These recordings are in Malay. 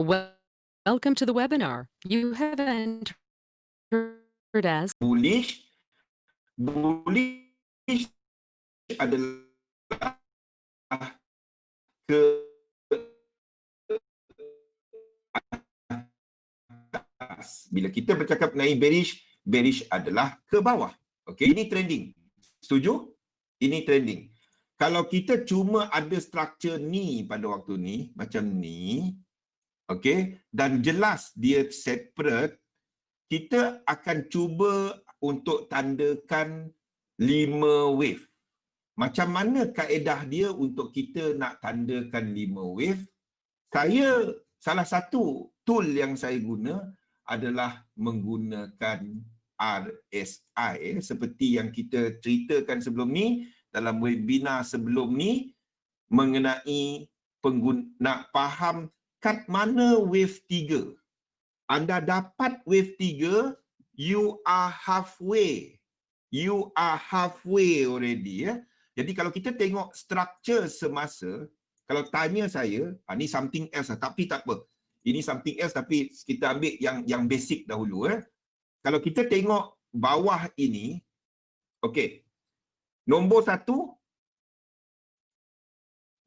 Welcome to the webinar. You have entered as bullish adalah ke atas. Bila kita bercakap mengenai bearish adalah ke bawah. Okey, ini trending. Setuju? Ini trending. Kalau kita cuma ada structure ni pada waktu ni, macam ni, okey, dan jelas dia separate, kita akan cuba untuk tandakan 5 wave. Macam mana kaedah dia untuk kita nak tandakan 5 wave? Salah satu tool yang saya guna adalah menggunakan RSI, seperti yang kita ceritakan sebelum ni dalam webinar sebelum ni, mengenai nak faham kat mana wave 3. Anda dapat wave 3, you are halfway. You are halfway already, ya. Jadi kalau kita tengok structure semasa, kalau tanya saya, ni something else lah, tapi tak apa. Ini something else tapi kita ambil yang basic dahulu, ya. Kalau kita tengok bawah ini, okey. Nombor 1,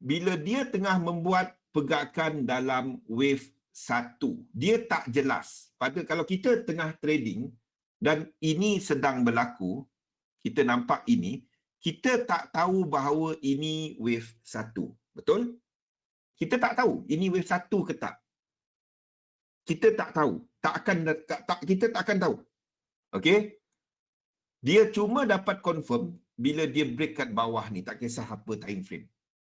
bila dia tengah membuat pergerakan dalam wave 1, dia tak jelas. Kalau kita tengah trading dan ini sedang berlaku, kita nampak ini, kita tak tahu bahawa ini wave 1. Betul? Kita tak tahu ini wave 1 ke tak. Kita tak tahu. Kita tak akan tahu. Okey? Dia cuma dapat confirm bila dia break kat bawah ni, tak kisah apa time frame.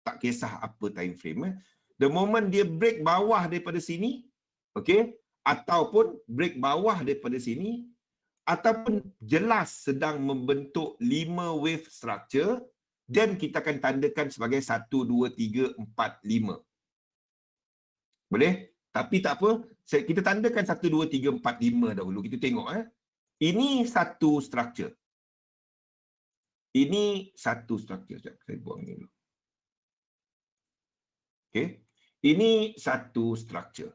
Tak kisah apa time frame. The moment dia break bawah daripada sini, okey, ataupun break bawah daripada sini, ataupun jelas sedang membentuk 5 wave structure, then kita akan tandakan sebagai 1, 2, 3, 4, 5. Boleh? Tapi tak apa, kita tandakan 1, 2, 3, 4, 5 dahulu. Kita tengok. Ini satu structure. Ini satu structure. Sekejap, saya buang ni dulu. Okay. Ini satu structure.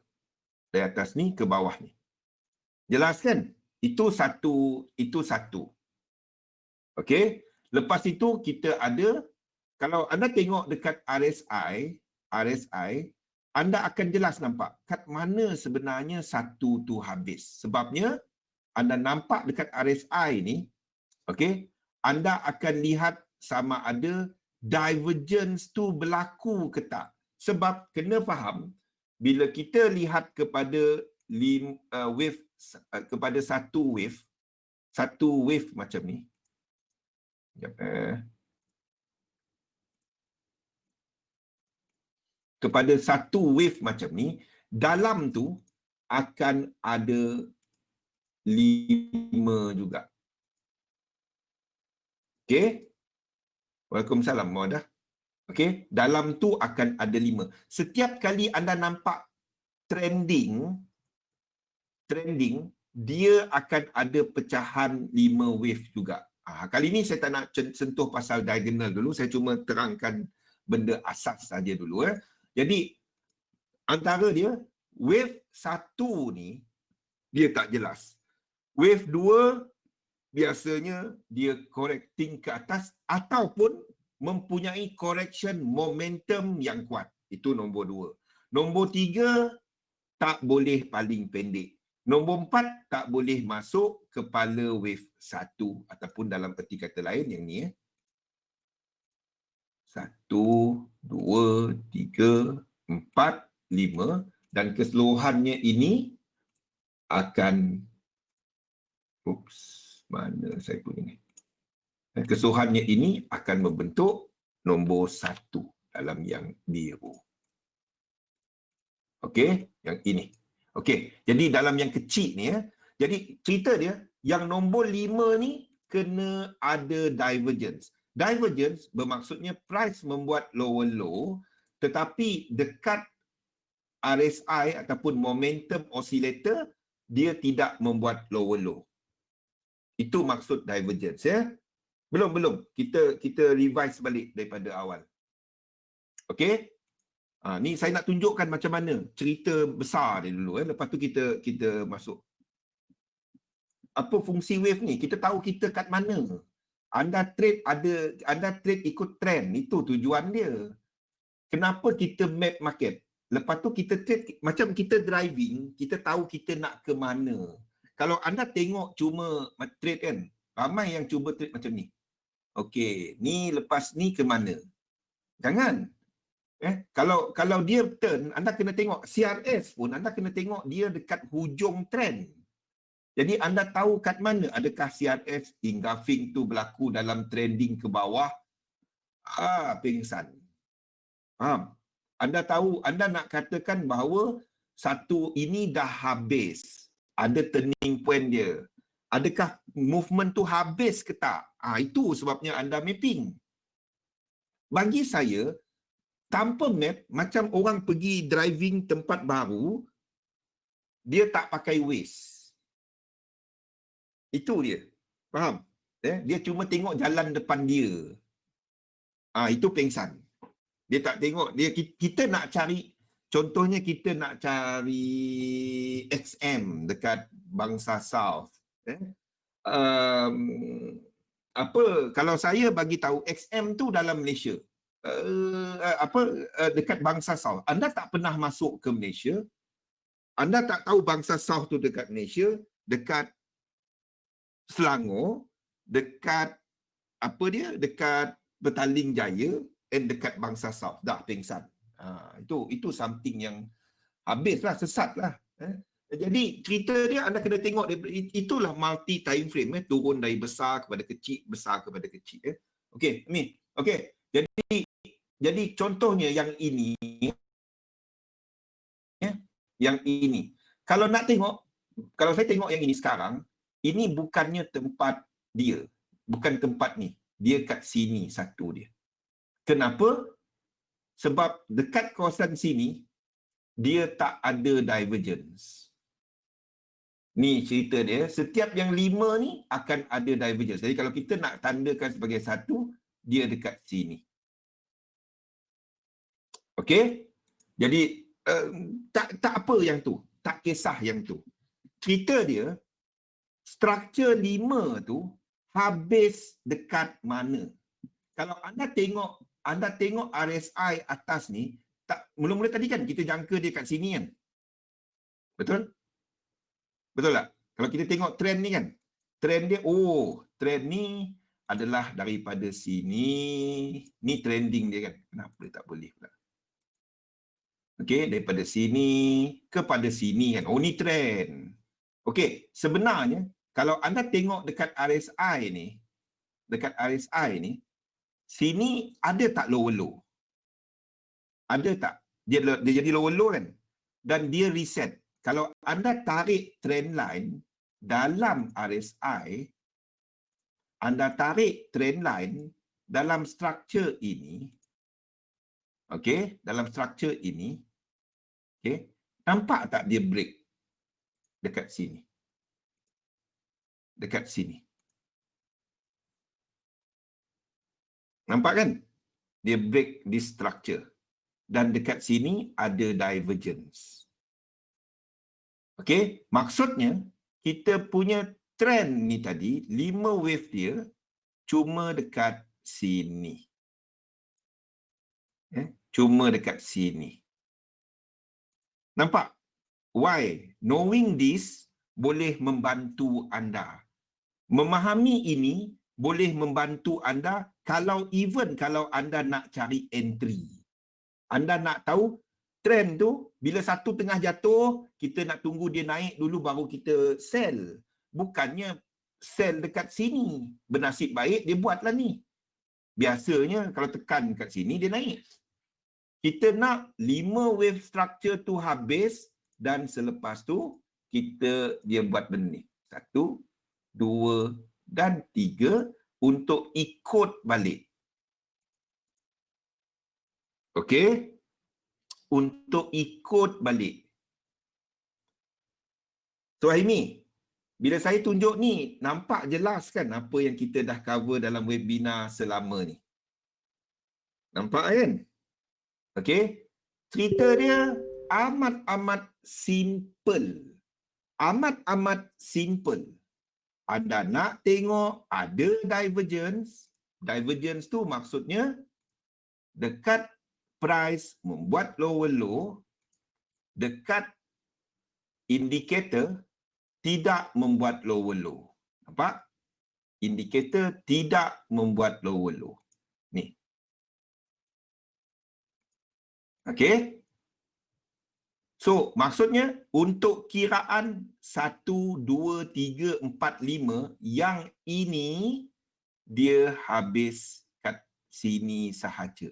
Dari atas ni ke bawah ni. Jelas kan? Itu satu. Okey. Lepas itu kita ada, kalau anda tengok dekat RSI, anda akan jelas nampak kat mana sebenarnya satu tu habis. Sebabnya anda nampak dekat RSI ni, okey, anda akan lihat sama ada divergence tu berlaku ke tak. Sebab kena faham, bila kita lihat kepada wave, kepada satu wave macam ni. Kepada satu wave macam ni, dalam tu akan ada 5 juga. Okey. Waalaikumsalam, Muhammad. Okey, dalam tu akan ada 5. Setiap kali anda nampak trending, dia akan ada pecahan 5 wave juga. Kali ni saya tak nak sentuh pasal diagonal dulu, saya cuma terangkan benda asas saja dulu. Jadi, antara dia, wave 1 ni, dia tak jelas. Wave 2, biasanya dia correcting ke atas ataupun mempunyai correction momentum yang kuat. Itu nombor 2. Nombor 3, tak boleh paling pendek. Nombor 4, tak boleh masuk kepala wave 1 ataupun dalam erti kata lain yang ni. 1, 2, 3, 4, 5 dan keseluruhannya ini akan mana saya punya ni. Dan keseluruhannya ini akan membentuk nombor 1 dalam yang biru. Okey, yang ini. Okey, jadi dalam yang kecil ni jadi cerita dia yang nombor 5 ni kena ada divergence. Divergence bermaksudnya price membuat lower low tetapi dekat RSI ataupun momentum oscillator dia tidak membuat lower low. Itu maksud divergence ya. Belum. Kita revise balik daripada awal. Okey? Ni saya nak tunjukkan macam mana cerita besar dia dulu. Lepas tu kita masuk. Apa fungsi wave ni? Kita tahu kita kat mana. Anda trade ikut trend. Itu tujuan dia. Kenapa kita map market? Lepas tu kita trade, macam kita driving, kita tahu kita nak ke mana. Kalau anda tengok cuma trade kan, ramai yang cuba trade macam ni. Okey, ni lepas ni ke mana? Jangan. Kalau dia turn, anda kena tengok CRS pun, anda kena tengok dia dekat hujung trend. Jadi anda tahu kat mana, adakah CRS engulfing tu berlaku dalam trending ke bawah? Pingsan. Faham? Anda tahu, anda nak katakan bahawa satu ini dah habis. Ada turning point dia. Adakah movement tu habis ke tak? Itu sebabnya anda mapping. Bagi saya, tanpa map, macam orang pergi driving tempat baru, dia tak pakai Waze. Itu dia. Faham? Dia cuma tengok jalan depan dia. Itu pengsan. Dia tak tengok. Kita nak cari, contohnya kita nak cari XM dekat Bangsa South. Kalau saya bagi tahu XM tu dalam Malaysia. Dekat Bangsa South. Anda tak pernah masuk ke Malaysia. Anda tak tahu Bangsa South tu dekat Malaysia, dekat Selangor, dekat dekat Petaling Jaya, dekat Bangsa South. Dah pengsan. Itu something yang habislah, sesatlah. Jadi cerita dia anda kena tengok, itulah multi time frame, turun dari besar kepada kecil, besar kepada kecil. Okey, ni. Okey. Jadi contohnya yang ini, yang ini. Kalau nak tengok, kalau saya tengok yang ini sekarang, ini bukannya tempat dia. Bukan tempat ni. Dia kat sini satu dia. Kenapa? Sebab dekat kawasan sini, dia tak ada divergence. Ni cerita dia. Setiap yang 5 ni akan ada divergence. Jadi kalau kita nak tandakan sebagai satu, dia dekat sini. Okey? Jadi, tak apa yang tu. Tak kisah yang tu. Cerita dia, struktur 5 tu habis dekat mana. Kalau anda tengok RSI atas ni, mula-mula tadi kan kita jangka dia kat sini kan. Betul? Betul tak? Kalau kita tengok trend ni kan, trend dia, trend ni adalah daripada sini, ni trending dia kan. Kenapa dia tak boleh pula? Okey, daripada sini kepada sini kan. Ni trend. Okey, sebenarnya kalau anda tengok dekat RSI ni, sini ada tak lower low? Ada tak? Dia jadi lower low kan? Dan dia reset. Kalau anda tarik trend line dalam RSI, anda tarik trend line dalam struktur ini, okey, dalam struktur ini, okey, nampak tak dia break dekat sini? Dekat sini. Nampak kan? Dia break di structure. Dan dekat sini ada divergence. Okey, maksudnya kita punya trend ni tadi, 5 wave dia cuma dekat sini. Cuma dekat sini. Nampak? Why? Knowing this boleh membantu anda. Memahami ini boleh membantu anda kalau anda nak cari entry. Anda nak tahu trend tu bila satu tengah jatuh, kita nak tunggu dia naik dulu baru kita sell. Bukannya sell dekat sini. Bernasib baik dia buatlah ni. Biasanya kalau tekan kat sini dia naik. Kita nak 5 wave structure tu habis dan selepas tu dia buat benda ni. 1, 2 dan 3 untuk ikut balik. Okey? Untuk ikut balik. So Aimi, bila saya tunjuk ni, nampak jelas kan apa yang kita dah cover dalam webinar selama ni? Nampak kan? Okey? Cerita dia amat-amat simple. Amat-amat simple. Anda nak tengok ada divergence. Divergence tu maksudnya dekat price membuat lower low, dekat indikator tidak membuat lower low. Nampak? Indikator tidak membuat lower low. Ni. Okey? So, maksudnya untuk kiraan 1, 2, 3, 4, 5, yang ini dia habis kat sini sahaja.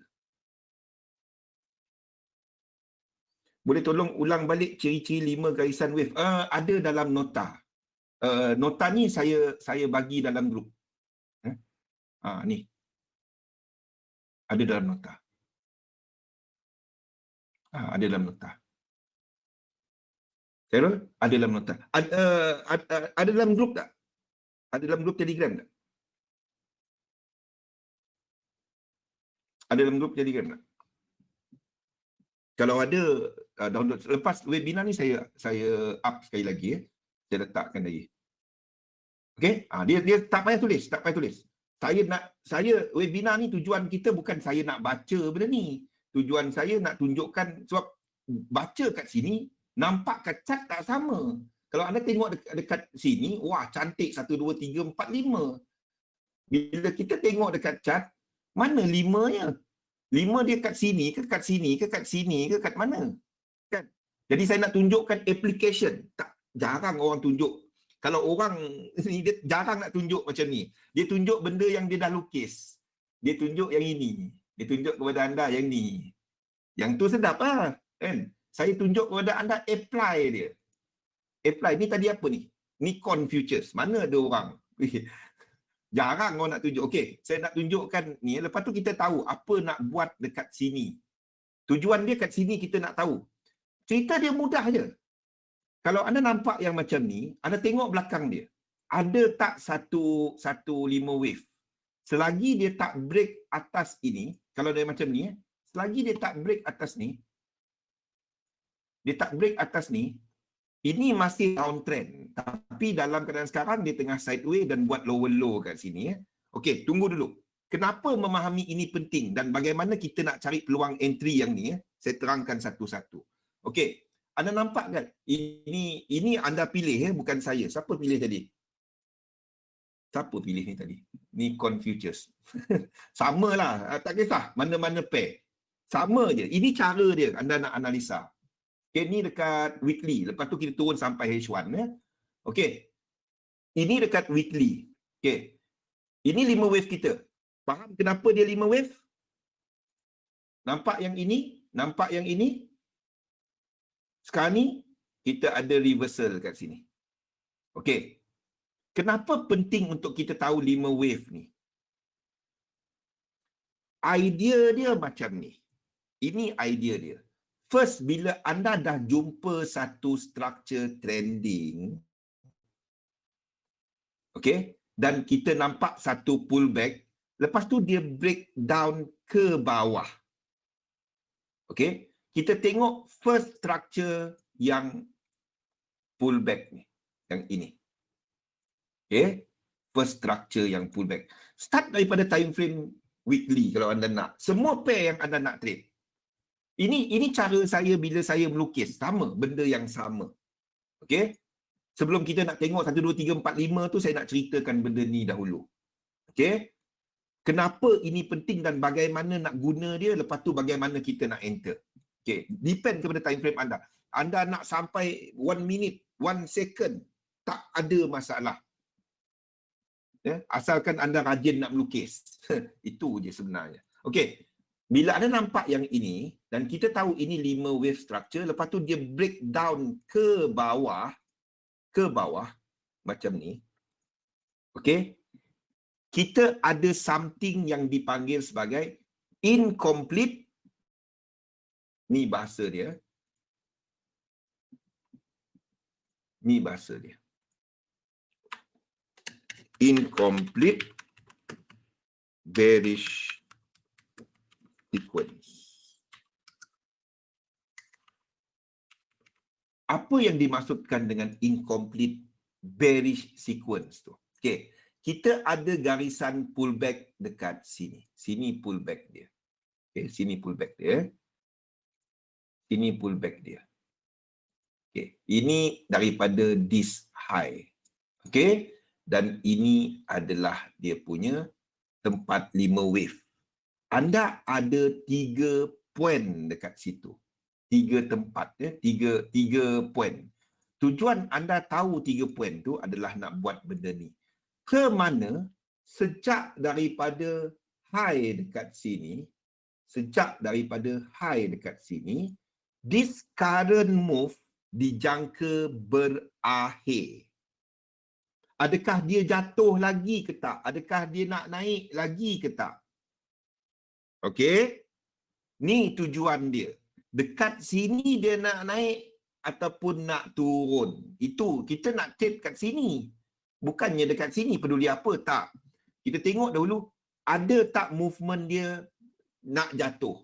Boleh tolong ulang balik ciri-ciri 5 garisan wave? Ada dalam nota. Nota ni saya bagi dalam grup. Ni. Ada dalam nota. Ada dalam nota. Cheryl, ada dalam nota. Ada dalam grup tak? Ada dalam grup Telegram tak? Ada dalam grup Telegram tak? Kalau ada, download. Lepas webinar ni saya up sekali lagi. Saya letakkan lagi. Okey? Dia tak payah tulis. Tak payah tulis. Webinar ni tujuan kita bukan saya nak baca benda ni. Tujuan saya nak tunjukkan, sebab baca kat sini, nampak kat chart tak sama. Kalau anda tengok dekat sini, wah cantik 1, 2, 3, 4, 5. Bila kita tengok dekat chart, mana 5-nya? 5 dia kat sini ke kat sini ke kat sini ke kat mana? Kan? Jadi saya nak tunjukkan application. Jarang orang tunjuk. Kalau orang ni dia jarang nak tunjuk macam ni. Dia tunjuk benda yang dia dah lukis. Dia tunjuk yang ini. Dia tunjuk kepada anda yang ni. Yang tu sedap lah. Kan? Saya tunjuk kepada anda apply dia. Apply. Ni tadi apa ni? Nikon Futures. Mana ada orang? Jarang orang nak tunjuk. Okey, saya nak tunjukkan ni. Lepas tu kita tahu apa nak buat dekat sini. Tujuan dia kat sini kita nak tahu. Cerita dia mudah je. Kalau anda nampak yang macam ni, anda tengok belakang dia. Ada tak satu 5 wave? Selagi dia tak break atas ini, kalau dia macam ni, selagi dia tak break atas ni, ini masih downtrend. Tapi dalam keadaan sekarang, dia tengah sideways dan buat lower low kat sini. Okey, tunggu dulu. Kenapa memahami ini penting dan bagaimana kita nak cari peluang entry yang ni? Saya terangkan satu-satu. Okey, anda nampak kan? Ini anda pilih, bukan saya. Siapa pilih tadi? Siapa pilih ni tadi? Nikon Futures. Samalah, tak kisah mana-mana pair. Sama je. Ini cara dia anda nak analisa. Okay, ni dekat weekly. Lepas tu kita turun sampai H1. Okay. Ini dekat weekly. Okay. Ini 5 wave kita. Faham kenapa dia 5 wave? Nampak yang ini? Nampak yang ini? Sekarang ni, kita ada reversal kat sini. Okay. Kenapa penting untuk kita tahu 5 wave ni? Idea dia macam ni. Ini idea dia. First, bila anda dah jumpa satu structure trending, okay, dan kita nampak satu pullback, lepas tu dia break down ke bawah. Okay, kita tengok first structure yang pullback ni, yang ini. Okay, first structure yang pullback. Start daripada time frame weekly kalau anda nak. Semua pair yang anda nak trade. Ini cara saya bila saya melukis. Sama, benda yang sama. Okey? Sebelum kita nak tengok 1, 2, 3, 4, 5 tu, saya nak ceritakan benda ni dahulu. Okey? Kenapa ini penting dan bagaimana nak guna dia, lepas tu bagaimana kita nak enter. Okey, depend kepada time frame anda. Anda nak sampai 1 minute, 1 second, tak ada masalah. Ya? Asalkan anda rajin nak melukis. Itu je sebenarnya. Okey. Bila anda nampak yang ini, dan kita tahu ini 5 wave structure, lepas tu dia break down ke bawah, macam ni. Okay? Kita ada something yang dipanggil sebagai incomplete, ni bahasa dia. Ni bahasa dia. Incomplete bearish sequence. Apa yang dimaksudkan dengan incomplete bearish sequence tu? Okey, kita ada garisan pullback dekat sini. Sini pullback dia. Okey, sini pullback dia. Sini pullback dia. Okey, ini daripada this high. Okey, dan ini adalah dia punya tempat 5 wave. Anda ada 3 poin dekat situ. 3 tempat, tiga poin. Tujuan anda tahu 3 poin tu adalah nak buat benda ni. Ke mana sejak daripada high dekat sini, this current move dijangka berakhir. Adakah dia jatuh lagi ke tak? Adakah dia nak naik lagi ke tak? Okey? Ni tujuan dia. Dekat sini dia nak naik ataupun nak turun. Itu kita nak trade kat sini. Bukannya dekat sini peduli apa, tak. Kita tengok dahulu ada tak movement dia nak jatuh.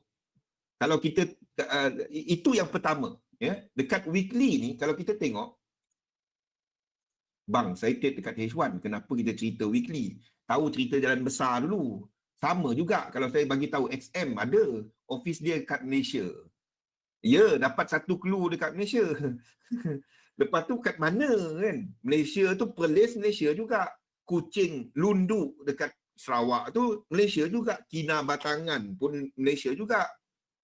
Kalau kita itu yang pertama, ya. Dekat weekly ni kalau kita tengok, bang, saya trade dekat H1, kenapa kita cerita weekly? Tahu cerita jalan besar dulu. Sama juga kalau saya bagi tahu XM ada office dia kat Malaysia. Ya, dapat satu clue dekat Malaysia. Lepas tu kat mana kan? Malaysia tu Perlis Malaysia juga. Kuching, Lundu dekat Sarawak tu Malaysia juga. Kinabatangan pun Malaysia juga.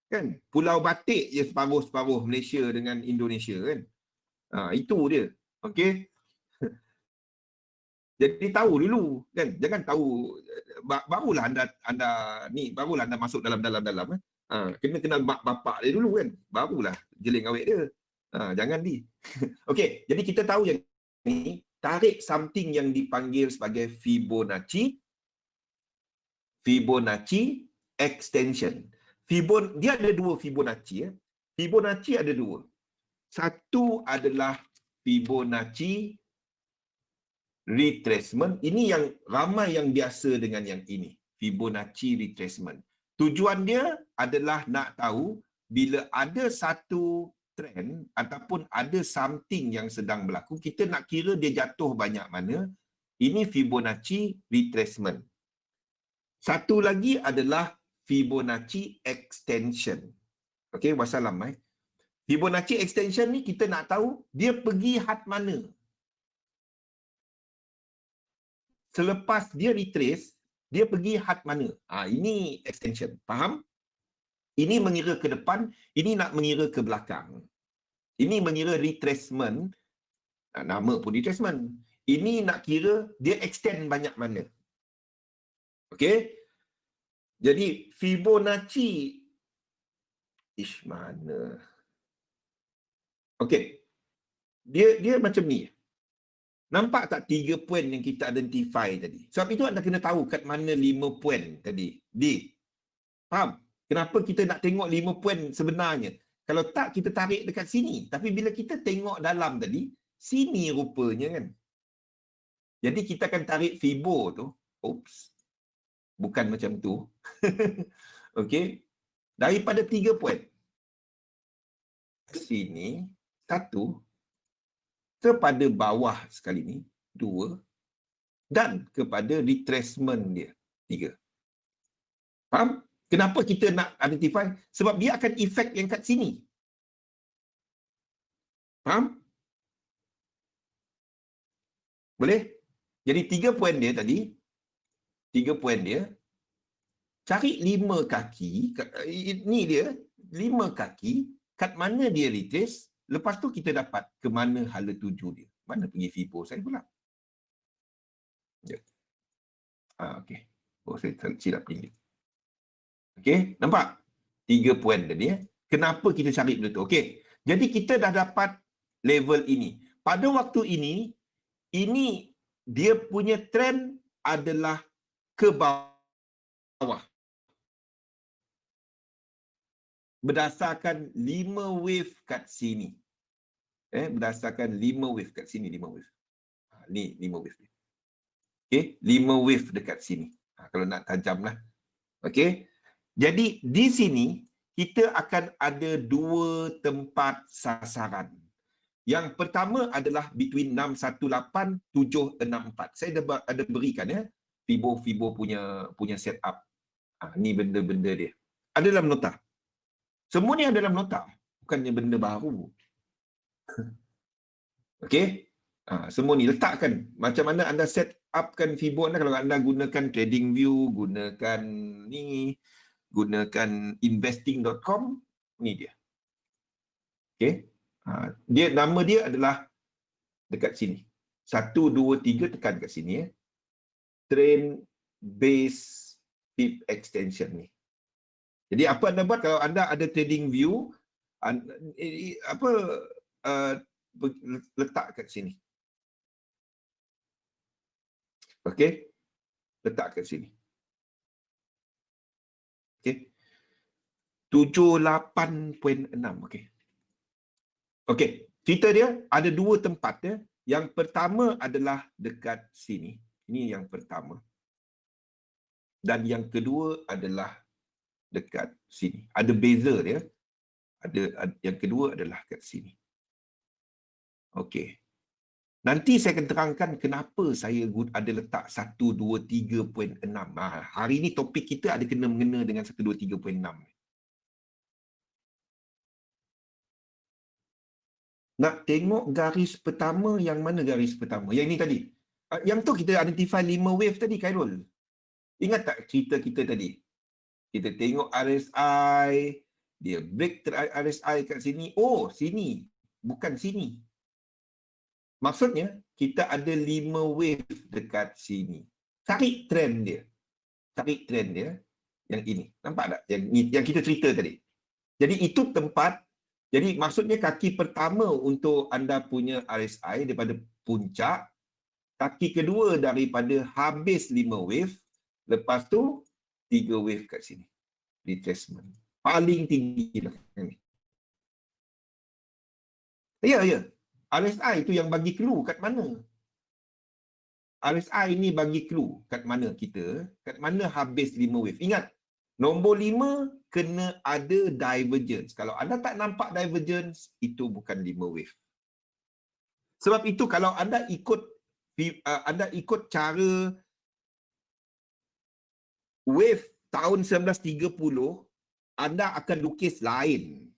Kan? Pulau Batik je separuh-separuh Malaysia dengan Indonesia kan. Itu dia. Okey. Jadi tahu dulu kan, jangan tahu barulah anda masuk dalam kan. Kena kenal mak bapak dia dulu kan, barulah jeling awet dia. Jangan di. Okey, jadi kita tahu yang ni tarik something yang dipanggil sebagai Fibonacci extension. Dia ada dua Fibonacci, ya. Fibonacci ada dua. Satu adalah Fibonacci retracement. Ini yang ramai yang biasa dengan yang ini, Fibonacci retracement. Tujuan dia adalah nak tahu bila ada satu trend ataupun ada something yang sedang berlaku, kita nak kira dia jatuh banyak mana. Ini Fibonacci retracement. Satu lagi adalah Fibonacci extension. Okey, wassalam. Fibonacci extension ni kita nak tahu dia pergi had mana. Selepas dia retrace, dia pergi had mana. Ini extension. Faham? Ini mengira ke depan, ini nak mengira ke belakang. Ini mengira retracement. Nama pun retracement. Ini nak kira dia extend banyak mana. Okey? Jadi Fibonacci mana? Okey. Dia macam ni. Nampak tak 3 poin yang kita identify tadi? Sebab itu anda kena tahu kat mana 5 poin tadi. Faham? Kenapa kita nak tengok 5 poin sebenarnya? Kalau tak, kita tarik dekat sini. Tapi bila kita tengok dalam tadi, sini rupanya kan. Jadi kita akan tarik Fibo tu. Oops. Bukan macam tu. Okey. Daripada 3 poin. Sini, 1. Kepada bawah sekali ni, 2, dan kepada retracement dia, 3. Faham? Kenapa kita nak identify? Sebab dia akan efek yang kat sini. Faham? Boleh? Jadi 3 poin dia tadi, 3 poin dia, cari 5 kaki, ni dia, 5 kaki, kat mana dia retrace. Lepas tu kita dapat ke mana hala tuju dia. Mana pergi Fibo saya pula. Ya. Okey. Saya silap pilih. Okey, nampak? 3 poin tadi ya. Kenapa kita cari benda tu? Okey. Jadi kita dah dapat level ini. Pada waktu ini dia punya trend adalah ke bawah. Berdasarkan 5 wave kat sini. Berdasarkan 5 wave kat sini, 5 wave. Ni 5 wave. Okey, 5 wave dekat sini. Kalau nak tajamlah. Okey. Jadi di sini kita akan ada 2 tempat sasaran. Yang pertama adalah between 618-764. Saya ada berikan ya Fibo punya setup. Ni benda-benda dia. Ada dalam nota. Semua ni ada dalam nota. Bukannya benda baru. Okey? Semua ni letakkan. Macam mana anda set upkan Fibo anda kalau anda gunakan TradingView, gunakan investing.com, ni dia. Okey? Dia nama dia adalah dekat sini. 1 2 3 tekan dekat sini ya. Trend base pip extension ni. Jadi apa anda buat kalau anda ada TradingView, letak kat sini. Okey? Letak kat sini. Okey. 78.6. Okey. Okey. Cerita dia ada dua tempat ya. Yang pertama adalah dekat sini. Ini yang pertama. Dan yang kedua adalah dekat sini. Ada beza dia. Yang kedua adalah kat sini. Okey. Nanti saya akan terangkan kenapa saya ada letak 123.6. Hari ini topik kita ada kena-mengena dengan 123.6. Nak tengok garis pertama, yang mana garis pertama? Yang ini tadi. Yang tu kita identify 5 wave tadi, Khairul. Ingat tak cerita kita tadi? Kita tengok RSI, dia break RSI kat sini. Oh, sini. Bukan sini. Maksudnya, kita ada 5 wave dekat sini. Tarik trend dia. Tarik trend dia. Yang ini. Nampak tak? Yang kita cerita tadi. Jadi, itu tempat. Jadi, maksudnya kaki pertama untuk anda punya RSI daripada puncak. Kaki kedua daripada habis 5 wave. Lepas tu, 3 wave kat sini. Retracement. Paling tinggi lah. Ya. RSI itu yang bagi clue kat mana. RSI ni bagi clue kat mana kita, kat mana habis 5 wave. Ingat, nombor 5 kena ada divergence. Kalau anda tak nampak divergence, itu bukan 5 wave. Sebab itu kalau anda ikut cara wave tahun 1930, anda akan lukis lain.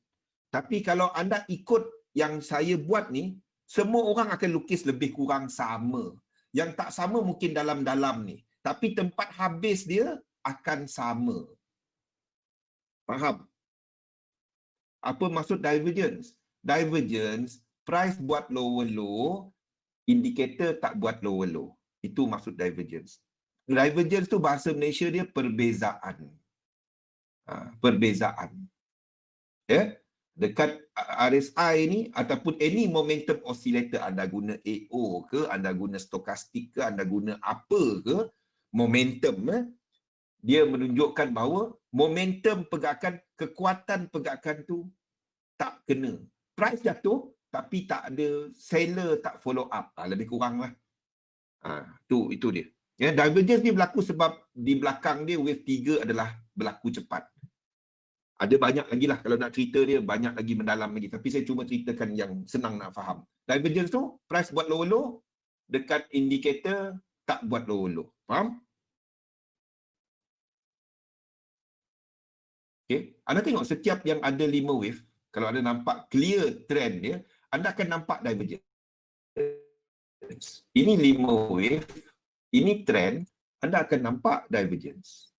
Tapi kalau anda ikut yang saya buat ni, semua orang akan lukis lebih kurang sama. Yang tak sama mungkin dalam-dalam ni. Tapi tempat habis dia akan sama. Faham? Apa maksud divergence? Divergence, price buat lower low, indikator tak buat lower low. Itu maksud divergence. Divergence tu bahasa Malaysia dia perbezaan. Perbezaan. Ya? Dekat RSI ni ataupun any momentum oscillator, anda guna AO ke, anda guna stokastik ke, anda guna apa ke, momentum dia menunjukkan bahawa momentum pergerakan, kekuatan pergerakan tu tak kena. Price jatuh tapi tak ada seller tak follow up. Lebih kurang lah. Itu dia. Ya, divergence ni berlaku sebab di belakang dia wave 3 adalah berlaku cepat. Ada banyak lagi lah kalau nak cerita dia, banyak lagi mendalam lagi. Tapi saya cuma ceritakan yang senang nak faham. Divergence tu, price buat lower low, dekat indikator tak buat lower low. Faham? Okay. Anda tengok setiap yang ada 5 wave, kalau anda nampak clear trend dia, anda akan nampak divergence. Ini 5 wave, ini trend, anda akan nampak divergence.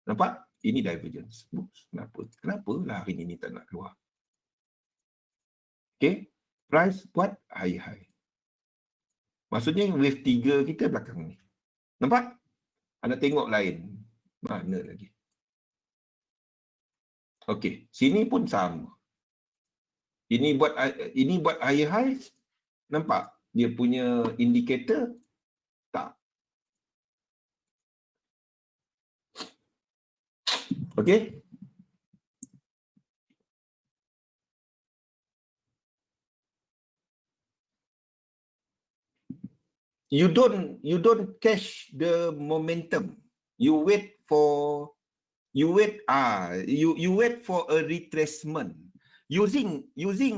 Nampak? Ini divergence. Kenapa lah hari ini tak nak keluar? Okay. Price buat high-high. Maksudnya wave 3 kita belakang ni. Nampak? Anda tengok lain. Mana lagi? Okey. Sini pun sama. Ini buat high-high. Nampak? Dia punya indikator tak. Okey? You don't catch the momentum. You wait for a retracement. Using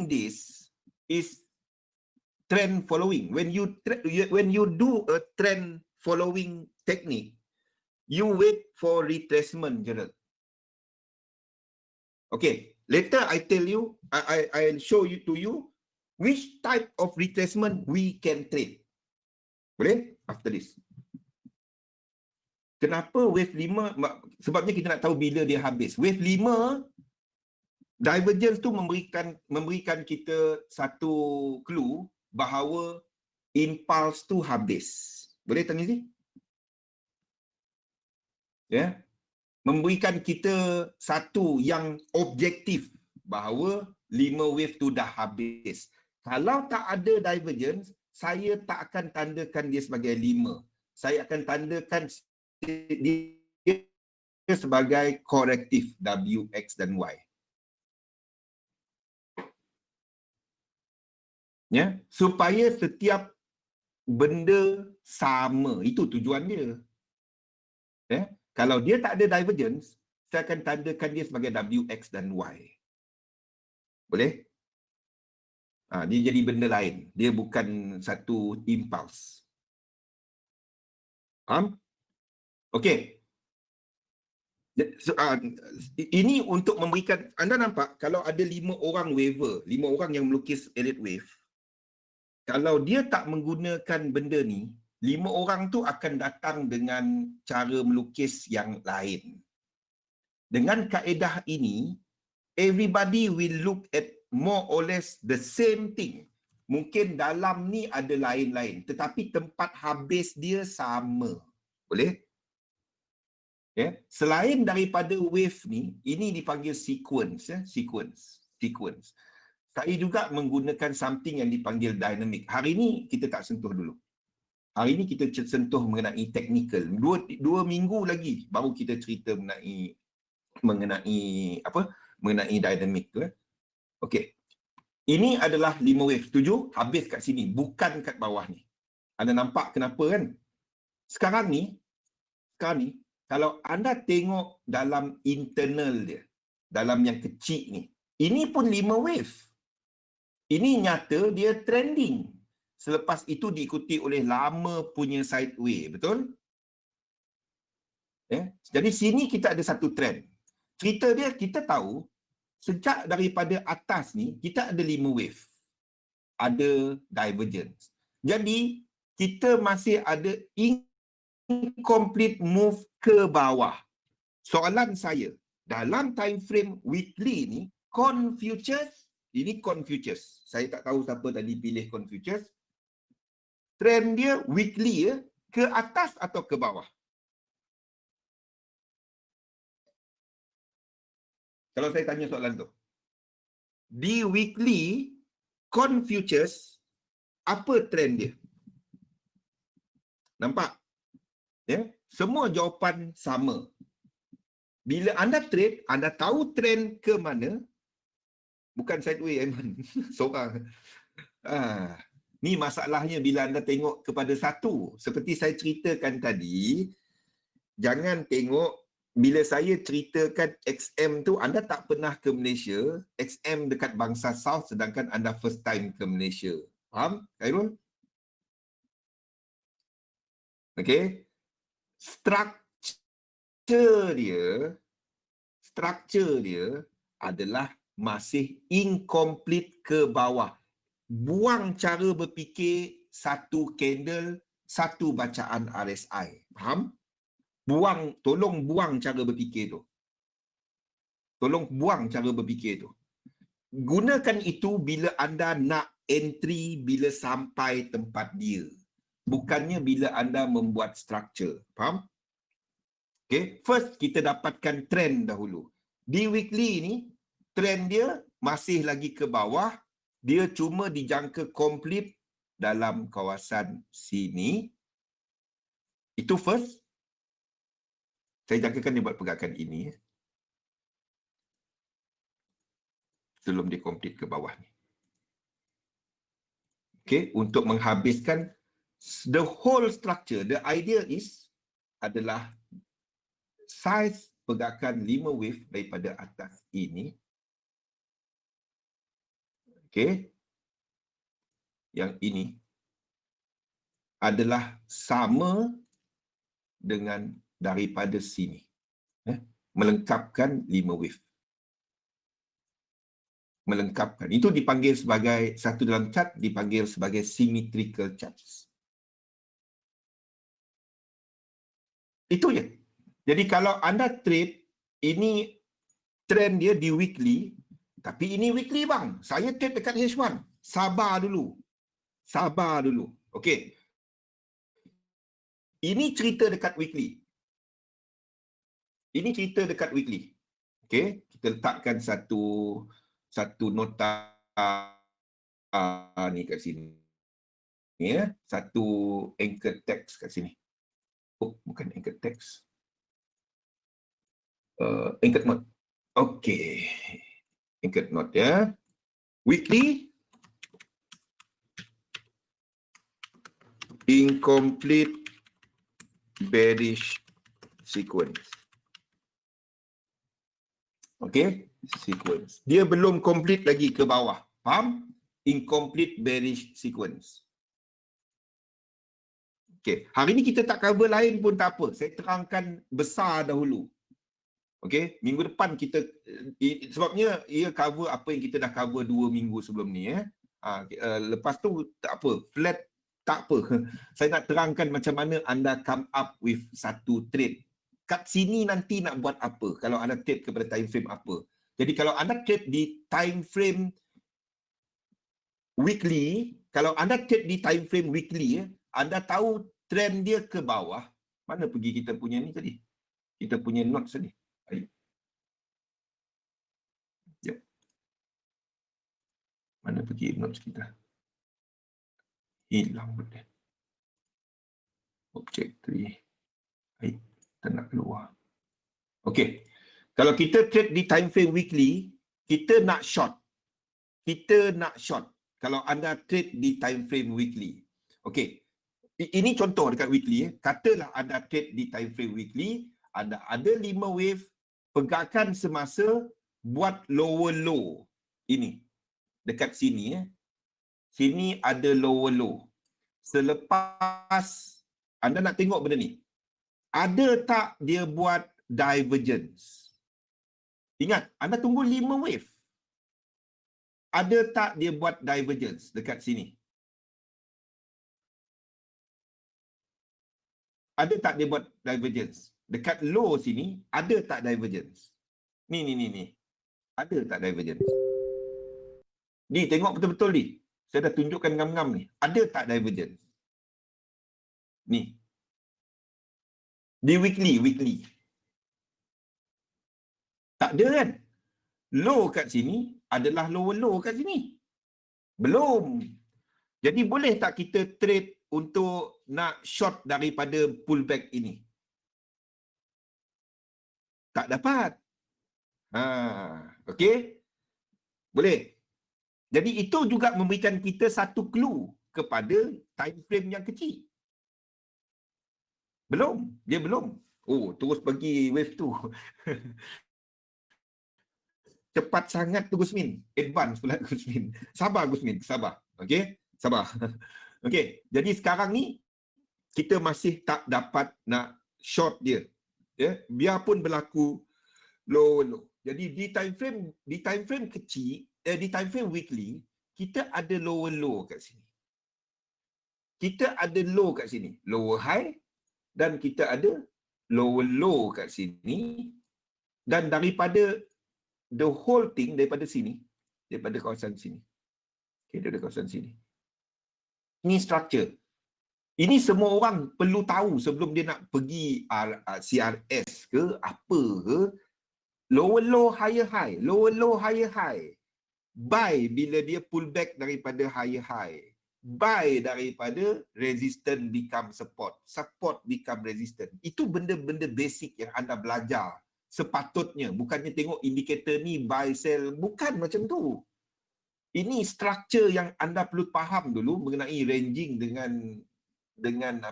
this is trend following. When you do a trend following technique, you wait for retracement, Gerald. Okay, later I tell you, I'll show you to you which type of retracement we can trade. Boleh? After this. Kenapa wave 5? Sebabnya kita nak tahu bila dia habis. Wave 5, divergence tu memberikan kita satu clue bahawa impulse tu habis. Boleh tanya ni? Ya. Memberikan kita satu yang objektif bahawa 5 wave tu dah habis. Kalau tak ada divergence, saya tak akan tandakan dia sebagai 5. Saya akan tandakan dia sebagai korektif W, X dan Y. Ya, supaya setiap benda sama. Itu tujuan dia. Ya, kalau dia tak ada divergence, saya akan tandakan dia sebagai W, X dan Y. Boleh? Dia jadi benda lain. Dia bukan satu impulse. Faham? Okey. Ini untuk memberikan, anda nampak kalau ada 5 orang waver, 5 orang yang melukis Elliott wave, kalau dia tak menggunakan benda ni, 5 orang tu akan datang dengan cara melukis yang lain. Dengan kaedah ini, everybody will look at more or less the same thing. Mungkin dalam ni ada lain-lain, tetapi tempat habis dia sama. Boleh? Ya, selain daripada wave ni, ini dipanggil sequence, ya, sequence. Saya juga menggunakan something yang dipanggil dynamic. Hari ini kita tak sentuh dulu. Hari ini kita sentuh mengenai technical. Dua minggu lagi baru kita cerita mengenai dynamic tu. Okey. Ini adalah 5 wave. Setuju? Habis kat sini, bukan kat bawah ni. Anda nampak kenapa kan? Sekarang ni kalau anda tengok dalam internal dia, dalam yang kecil ni, ini pun 5 wave. Ini nyata dia trending. Selepas itu diikuti oleh lama punya sideway, betul? Jadi sini kita ada satu trend. Cerita dia, kita tahu sejak daripada atas ni kita ada 5 wave. Ada divergence. Jadi kita masih ada incomplete move ke bawah. Soalan saya, dalam time frame weekly ni, Confucius, ini Confucius. Saya tak tahu siapa tadi pilih Confucius. Trend dia weekly ya, ke atas atau ke bawah? Kalau saya tanya soalan tu. Di weekly, Confucius, apa trend dia? Nampak? Ya, semua jawapan sama. Bila anda trade, anda tahu trend ke mana? Bukan sideway, Aiman. Seorang. Ni masalahnya bila anda tengok kepada satu. Seperti saya ceritakan tadi, jangan tengok bila saya ceritakan XM tu, anda tak pernah ke Malaysia, XM dekat Bangsa South sedangkan anda first time ke Malaysia. Faham, Khairul? Okey. Structure dia adalah masih incomplete ke bawah. Buang cara berfikir satu candle, satu bacaan RSI. Faham? Tolong buang cara berfikir tu. Gunakan itu bila anda nak entry bila sampai tempat dia. Bukannya bila anda membuat structure. Faham? Okay. First, kita dapatkan trend dahulu. Di weekly ni, trend dia masih lagi ke bawah. Dia cuma dijangka complete dalam kawasan sini. Itu first. Saya jangkakan dia buat pergerakan ini. Sebelum dia complete ke bawah ni. Okay. Untuk menghabiskan the whole structure, the idea adalah size pergerakan 5 wave daripada atas ini. Okey. yang ini adalah sama dengan daripada sini. Melengkapkan 5 wave. Melengkapkan. Itu dipanggil sebagai, satu dalam chart dipanggil sebagai symmetrical charts. Itu je. Jadi kalau anda trade, ini trend dia di weekly, tapi ini weekly bang. Saya trade dekat H1. Sabar dulu. Sabar dulu. Okey. Ini cerita dekat weekly. Ini cerita dekat weekly. Okey, kita letakkan satu nota ni kat sini. Ya, satu anchor text kat sini. Oh, bukan anchor text. Anchor note. Okey. Anchor note ya. Weekly incomplete bearish sequence. Okey, sequence. Dia belum complete lagi ke bawah. Faham? Incomplete bearish sequence. Okey, hari ni kita tak cover lain pun tak apa. Saya terangkan besar dahulu. Okey, minggu depan kita, sebabnya ia cover apa yang kita dah cover 2 minggu sebelum ni ya. Lepas tu tak apa, flat tak apa. Saya nak terangkan macam mana anda come up with satu trade. Kat sini nanti nak buat apa kalau anda trade kepada time frame apa. Jadi kalau anda trade di time frame weekly, kalau anda trade di time frame weekly, anda tahu trend dia ke bawah. Mana pergi kita punya ni tadi? Kita punya notes tadi. Baik. Yep. Mana pergi notes kita? Hilang benda. Objek 3. Baik. Kita nak keluar. Okey. Kalau kita trade di time frame weekly, kita nak short. Kita nak short. Kalau anda trade di time frame weekly. Okey. Ini contoh dekat weekly. Katalah anda trade di time frame weekly, anda ada 5 wave, pegakkan semasa, buat lower low. Ini. Dekat sini. Sini ada lower low. Selepas anda nak tengok benda ni, ada tak dia buat divergence? Ingat, anda tunggu 5 wave. Ada tak dia buat divergence dekat sini? Ada tak dia buat divergence? Dekat low sini, ada tak divergence? Ni. Ada tak divergence? Ni, tengok betul-betul ni. Saya dah tunjukkan ngam-ngam ni. Ada tak divergence? Ni. Di weekly. Tak ada kan? Low kat sini adalah lower low kat sini. Belum. Jadi boleh tak kita trade untuk nak short daripada pullback ini? Tak dapat. Okey? Boleh. Jadi itu juga memberikan kita satu clue kepada time frame yang kecil. Belum. Dia belum. Oh, terus pergi wave tu. Cepat sangat tu Gusmin. Advance pula Gusmin. Sabar Gusmin, sabar. Okey? Sabar. Okey, jadi sekarang ni kita masih tak dapat nak short dia. Ya, biarpun berlaku low. Jadi di time frame kecil, di time frame weekly, kita ada lower low kat sini. Kita ada low kat sini, lower high, dan kita ada lower low kat sini, dan daripada the whole thing, daripada sini, daripada kawasan sini. Okay, daripada kawasan sini. Ini structure. Ini semua orang perlu tahu sebelum dia nak pergi CRS ke, apa ke. Lower low, higher high. Lower low, higher high. Buy bila dia pull back daripada higher high. Buy daripada resistance become support. Support become resistance. Itu benda-benda basic yang anda belajar. Sepatutnya. Bukannya tengok indikator ni buy, sell. Bukan macam tu. Ini structure yang anda perlu faham dulu mengenai ranging dengan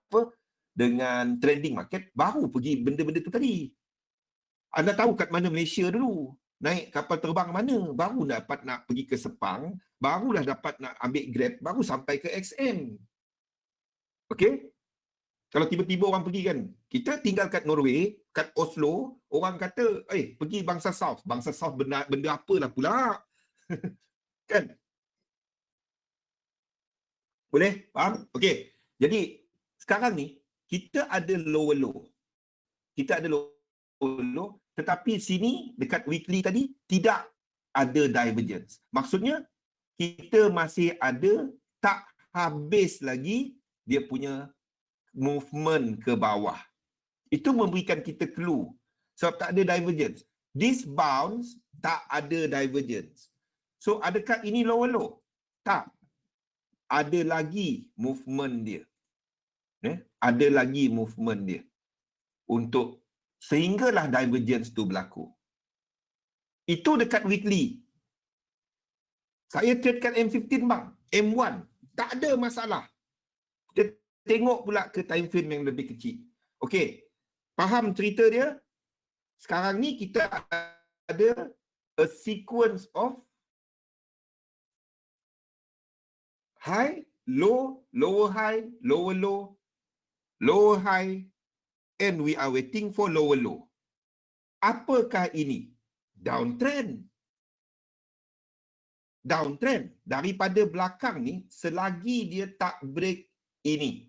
apa? Dengan trending market, baru pergi benda-benda tu tadi. Anda tahu kat mana Malaysia dulu. naik kapal terbang mana? Baru dapat nak pergi ke Sepang, barulah dapat nak ambil Grab, baru sampai ke XM. Okey? Kalau tiba-tiba orang pergi kan, kita tinggal kat Norway, kat Oslo, orang kata, pergi bangsa South. Bangsa South benda apalah pula? Kan? Boleh? Faham? Okey. Jadi, sekarang ni, kita ada lower low. Kita ada lower low, tetapi sini, dekat weekly tadi, tidak ada divergence. Maksudnya, kita masih ada, tak habis lagi, dia punya movement ke bawah. Itu memberikan kita clue. Sebab tak ada divergence. This bounce, tak ada divergence. So, adakah ini lower low? Tak. Ada lagi movement dia. Ada lagi movement dia. Untuk sehinggalah divergence tu berlaku. Itu dekat weekly. Saya trade kat M15 bang. M1. Tak ada masalah. Kita tengok pula ke time frame yang lebih kecil. Okey. Faham cerita dia? Sekarang ni kita ada a sequence of high, low, lower high, lower low, lower high, and we are waiting for lower low. Apakah ini? Downtrend. Downtrend. Daripada belakang ni, selagi dia tak break ini.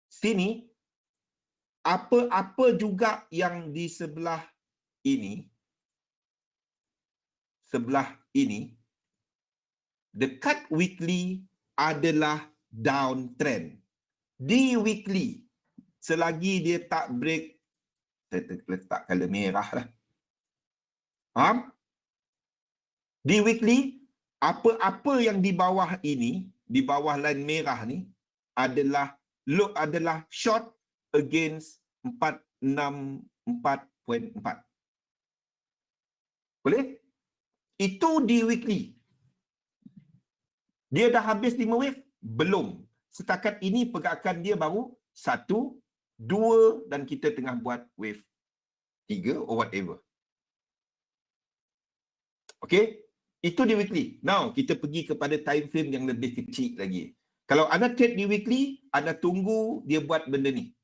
Sini, apa-apa juga yang di sebelah ini, dekat weekly adalah downtrend. Di weekly, selagi dia tak break, saya letak color merah lah. Faham? Di weekly, apa-apa yang di bawah ini, di bawah line merah ni, adalah short against 464.4. Boleh? Itu di weekly. Dia dah habis 5 wave? Belum. Setakat ini pergerakan dia baru 1, 2 dan kita tengah buat wave 3 or whatever. Okey? Itu di weekly. Now, kita pergi kepada time frame yang lebih kecil lagi. Kalau anda trade di weekly, anda tunggu dia buat benda ni.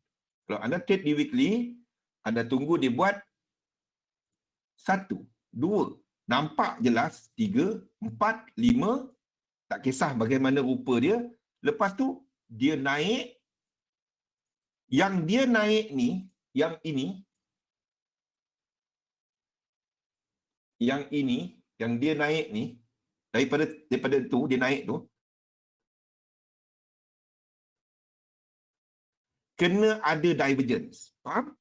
Kalau anda trade di weekly, anda tunggu dia buat 1, 2, nampak jelas 3, 4, 5, tak kisah bagaimana rupa dia. Lepas tu, dia naik. Yang dia naik ni, yang ini, yang dia naik ni, daripada tu, dia naik tu, kena ada divergence. Faham?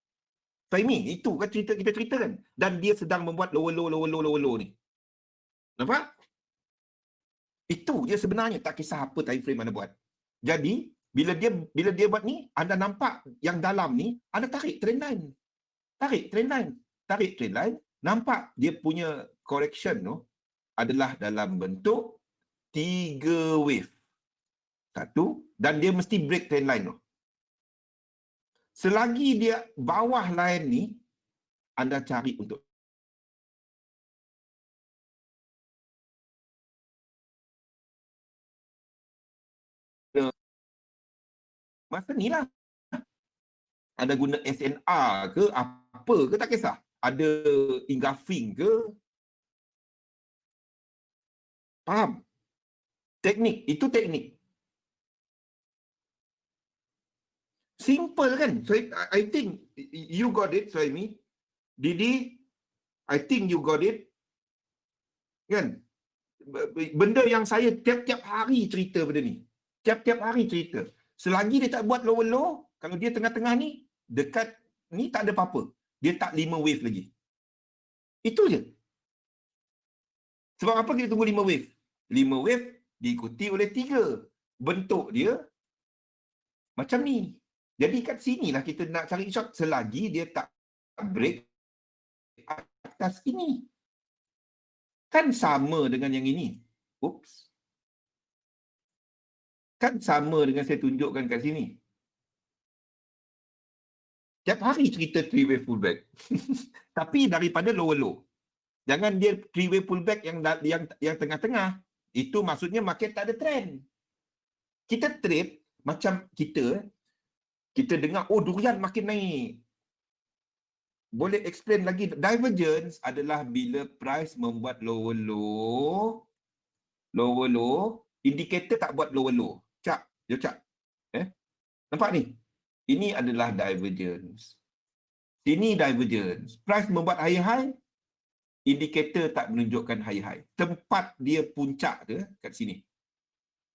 Fahimi? Itu kan cerita kita ceritakan. Dan dia sedang membuat lower low, lower low, lower low ni. Nampak? Itu je sebenarnya, tak kisah apa time frame anda buat. Jadi, bila dia buat ni, anda nampak yang dalam ni, anda tarik trend line. Tarik trend line, nampak dia punya correction tu adalah dalam bentuk 3 wave. 1, dan dia mesti break trend line tu. Selagi dia bawah line ni, anda cari untuk masa ni lah. Anda guna SNR ke, apa ke, tak kisah. Ada engulfing ke. Faham? Teknik, itu teknik. Simple kan? So, I think you got it, Suhaimi. Didi, I think you got it. Kan? Benda yang saya tiap-tiap hari cerita benda ni. Tiap-tiap hari cerita. Selagi dia tak buat lower low, kalau dia tengah-tengah ni, dekat ni tak ada apa-apa. Dia tak 5 wave lagi. Itu je. Sebab apa kita tunggu 5 wave? 5 wave diikuti oleh 3. Bentuk dia macam ni. Jadi kat sinilah kita nak cari shot selagi dia tak break atas ini. Kan sama dengan yang ini. Oops. Kan sama dengan saya tunjukkan kat sini. Tiap hari cerita 3 wave pullback. Tapi daripada lower low. Jangan dia three-way pullback yang tengah-tengah. Itu maksudnya market tak ada trend. Kita trade macam kita dengar, oh durian makin naik. Boleh explain lagi. Divergence adalah bila price membuat lower low, indicator tak buat lower low. Cak, jom cak. Nampak ni? Ini adalah divergence. Sini divergence. Price membuat higher high, indikator tak menunjukkan higher high. Tempat dia puncak tu kat sini.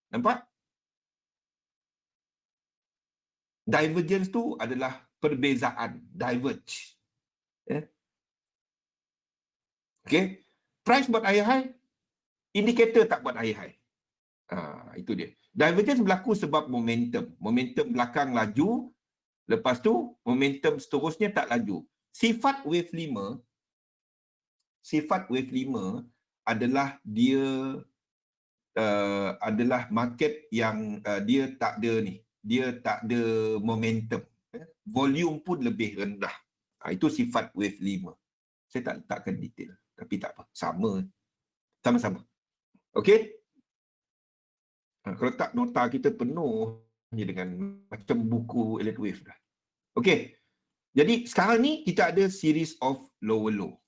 Nampak? Divergence tu adalah perbezaan, diverge. Okay? Price buat higher high, indikator tak buat higher high. Itu dia. Divergence berlaku sebab momentum. Momentum belakang laju, lepas tu momentum seterusnya tak laju. Sifat wave 5 adalah dia adalah market yang dia tak ada momentum. Volume pun lebih rendah. Itu sifat wave 5. Saya tak letakkan detail, tapi tak apa. Sama-sama. Okey? Kalau tak, nota kita penuh je dengan macam buku Elliott Wave dah. Okey. Jadi sekarang ni kita ada series of lower low.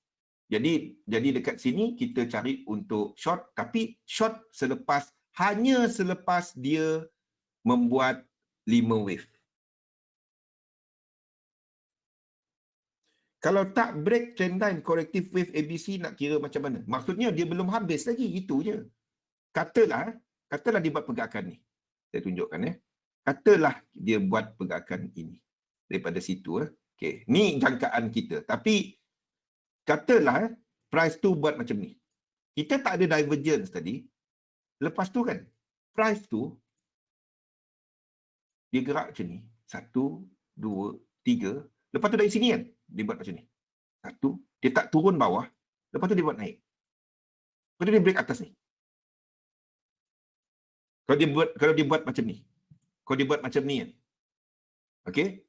Jadi dekat sini kita cari untuk short, tapi short hanya selepas dia membuat 5 wave. Kalau tak break trendline corrective wave ABC, nak kira macam mana? Maksudnya dia belum habis lagi, itu je. Katalah dia buat pergerakan ni. Saya tunjukkan Katalah dia buat pergerakan ini. Daripada situ Okey, ni jangkaan kita. Tapi katalah price tu buat macam ni. Kita tak ada divergence tadi. Lepas tu kan, price tu dia gerak macam ni. 1, 2, 3. Lepas tu dari sini kan, dia buat macam ni. 1, dia tak turun bawah. Lepas tu dia buat naik. Lepas tu dia break atas ni. Kalau dia buat macam ni. Kalau dia buat macam ni kan. Okey?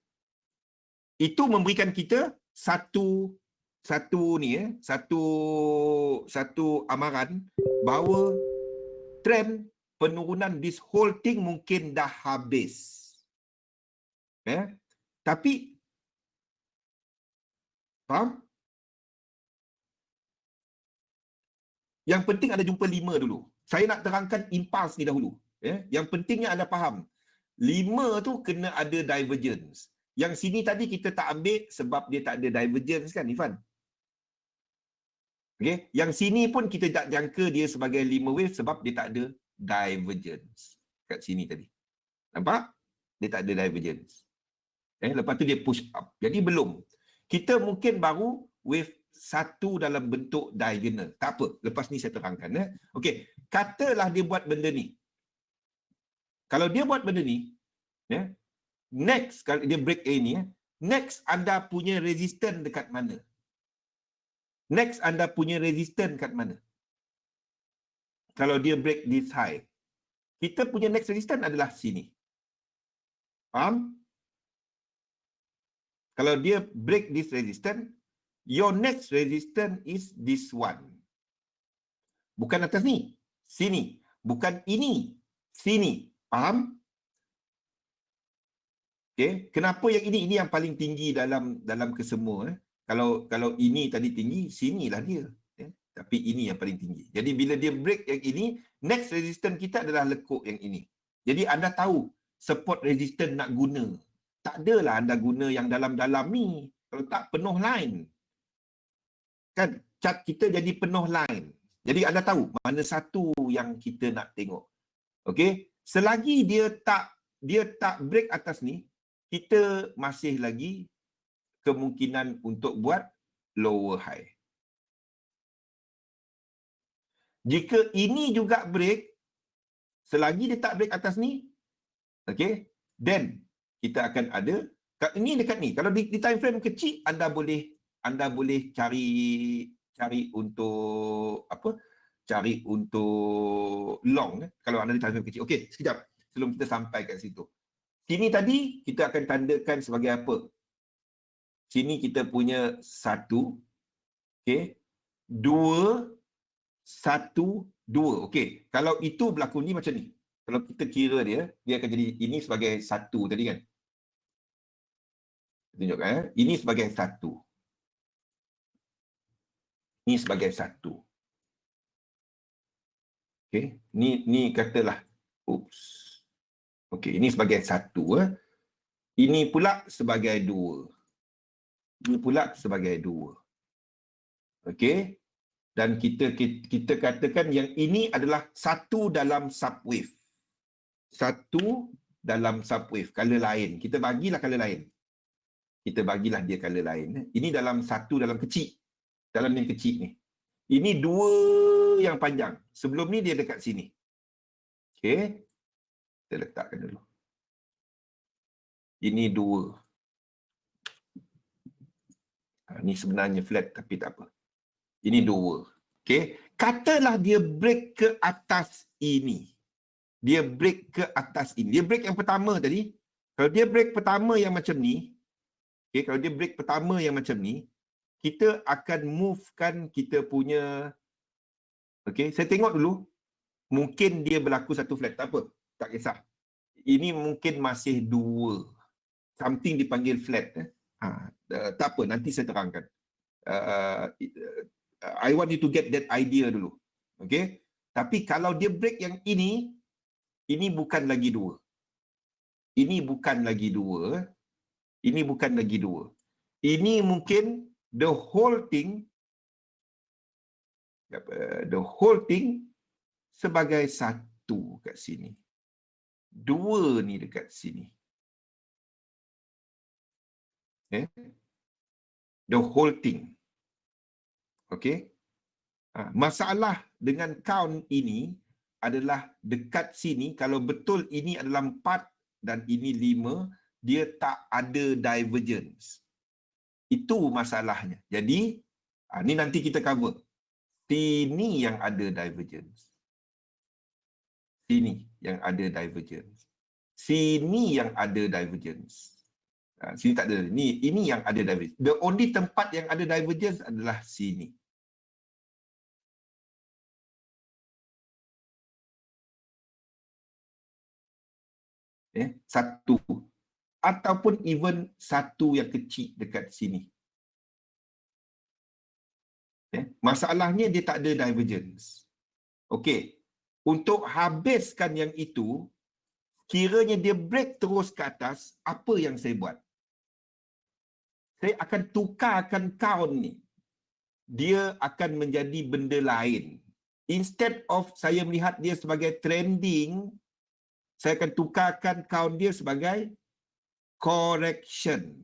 Itu memberikan kita satu amaran bahawa trend penurunan this whole thing mungkin dah habis. Tapi faham? Yang penting ada jumpa 5 dulu. Saya nak terangkan impulse ni dahulu. Yang pentingnya anda faham. 5 tu kena ada divergence. Yang sini tadi kita tak ambil sebab dia tak ada divergence kan, Ifan? Okay? Yang sini pun kita tak jangka dia sebagai 5 wave sebab dia tak ada divergence. Kat sini tadi. Nampak? Dia tak ada divergence. Lepas tu dia push up. Jadi belum. Kita mungkin baru wave 1 dalam bentuk diagonal. Tak apa. Lepas ni saya terangkan. Okey. Katalah dia buat benda ni. Kalau dia buat benda ni, next, kalau dia break A ni, next anda punya resistance dekat mana? Next anda punya resistance kat mana? Kalau dia break this high. Kita punya next resistance adalah sini. Faham? Kalau dia break this resistance, your next resistance is this one. Bukan atas ni. Sini. Bukan ini. Sini. Faham? Okay. Kenapa yang ini? Ini yang paling tinggi dalam kesemua. Kalau ini tadi tinggi, sinilah dia. Tapi ini yang paling tinggi. Jadi bila dia break yang ini, next resistance kita adalah lekuk yang ini. Jadi anda tahu support resistance nak guna. Tak adalah anda guna yang dalam-dalam ni. Kalau tak penuh line. Kan chart kita jadi penuh line. Jadi anda tahu mana satu yang kita nak tengok. Okey? Selagi dia tak break atas ni, kita masih lagi kemungkinan untuk buat lower high. Jika ini juga break, selagi dia tak break atas ni, okey, then kita akan ada ini dekat ni. Kalau di time frame kecil, anda boleh cari untuk apa? Cari untuk long kalau anda di time frame kecil. Okey, sekejap sebelum kita sampai kat situ. Sini tadi kita akan tandakan sebagai apa? Sini kita punya 1, okey. 2, 1, 2. Okey, kalau itu berlaku ni macam ni. Kalau kita kira dia, dia akan jadi ini sebagai 1 tadi kan. Tunjukkan ini sebagai 1. Ini sebagai 1. Okey, ni katalah oops. Okey, ini sebagai 1 Ini pula sebagai 2. Ini pula sebagai 2. Okey. Dan kita katakan yang ini adalah 1 dalam subwave. 1 dalam subwave, color lain. Kita bagilah color lain. Kita bagilah dia color lain. Ini dalam 1 dalam kecil. Dalam yang kecil ni. Ini 2 yang panjang. Sebelum ni dia dekat sini. Okey. Kita letakkan dulu. Ini 2. Ini sebenarnya flat tapi tak apa. Ini 2. Okey. Katalah dia break ke atas ini. Dia break ke atas ini. Dia break yang pertama tadi. Kalau dia break pertama yang macam ni. Okey, kalau dia break pertama yang macam ni, kita akan movekan kita punya. Okey, saya tengok dulu. Mungkin dia berlaku satu flat. Tak apa. Tak kisah. Ini mungkin masih 2. Something dipanggil flat. Tak apa, nanti saya terangkan. I want you to get that idea dulu. Okay? Tapi kalau dia break yang ini bukan lagi 2. Ini bukan lagi 2. Ini bukan lagi 2. Ini mungkin the whole thing sebagai 1 kat sini. 2 ni dekat sini. Okay? The whole thing. Okey. Masalah dengan count ini adalah dekat sini, kalau betul ini adalah 4 dan ini 5, dia tak ada divergence. Itu masalahnya. Jadi, ni nanti kita cover. Sini yang ada divergence. Sini yang ada divergence. Sini yang ada divergence. Sini tak ada. Ini yang ada divergence. The only tempat yang ada divergence adalah sini. Satu. Ataupun even 1 yang kecil dekat sini. Masalahnya dia tak ada divergence. Okey. Untuk habiskan yang itu, kiranya dia break terus ke atas, apa yang saya buat? Saya akan tukarkan count ni. Dia akan menjadi benda lain. Instead of saya melihat dia sebagai trending, saya akan tukarkan count dia sebagai correction.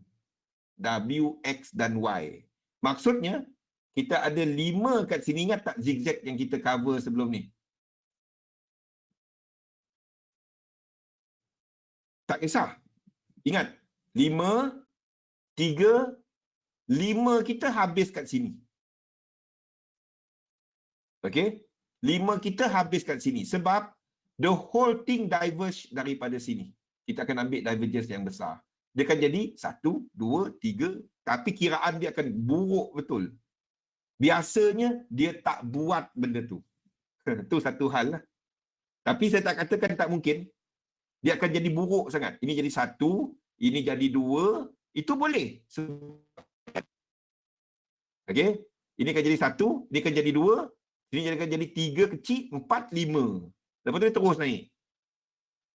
W, X dan Y. Maksudnya, kita ada 5 kat sini. Ingat tak zigzag yang kita cover sebelum ni? Tak kisah. Ingat, 5, 3, 5 kita habis kat sini. Okey? 5 kita habis kat sini. Sebab the whole thing diverge daripada sini. Kita akan ambil divergence yang besar. Dia akan jadi 1, 2, 3. Tapi kiraan dia akan buruk betul. Biasanya dia tak buat benda tu. Itu satu hal lah. Tapi saya tak katakan tak mungkin. Dia akan jadi buruk sangat. Ini jadi 1, ini jadi 2. Itu boleh. Okey? Ini akan jadi 1, ini akan jadi 2. Ini akan jadi 3 kecil, 4, 5. Lepas tu dia terus naik.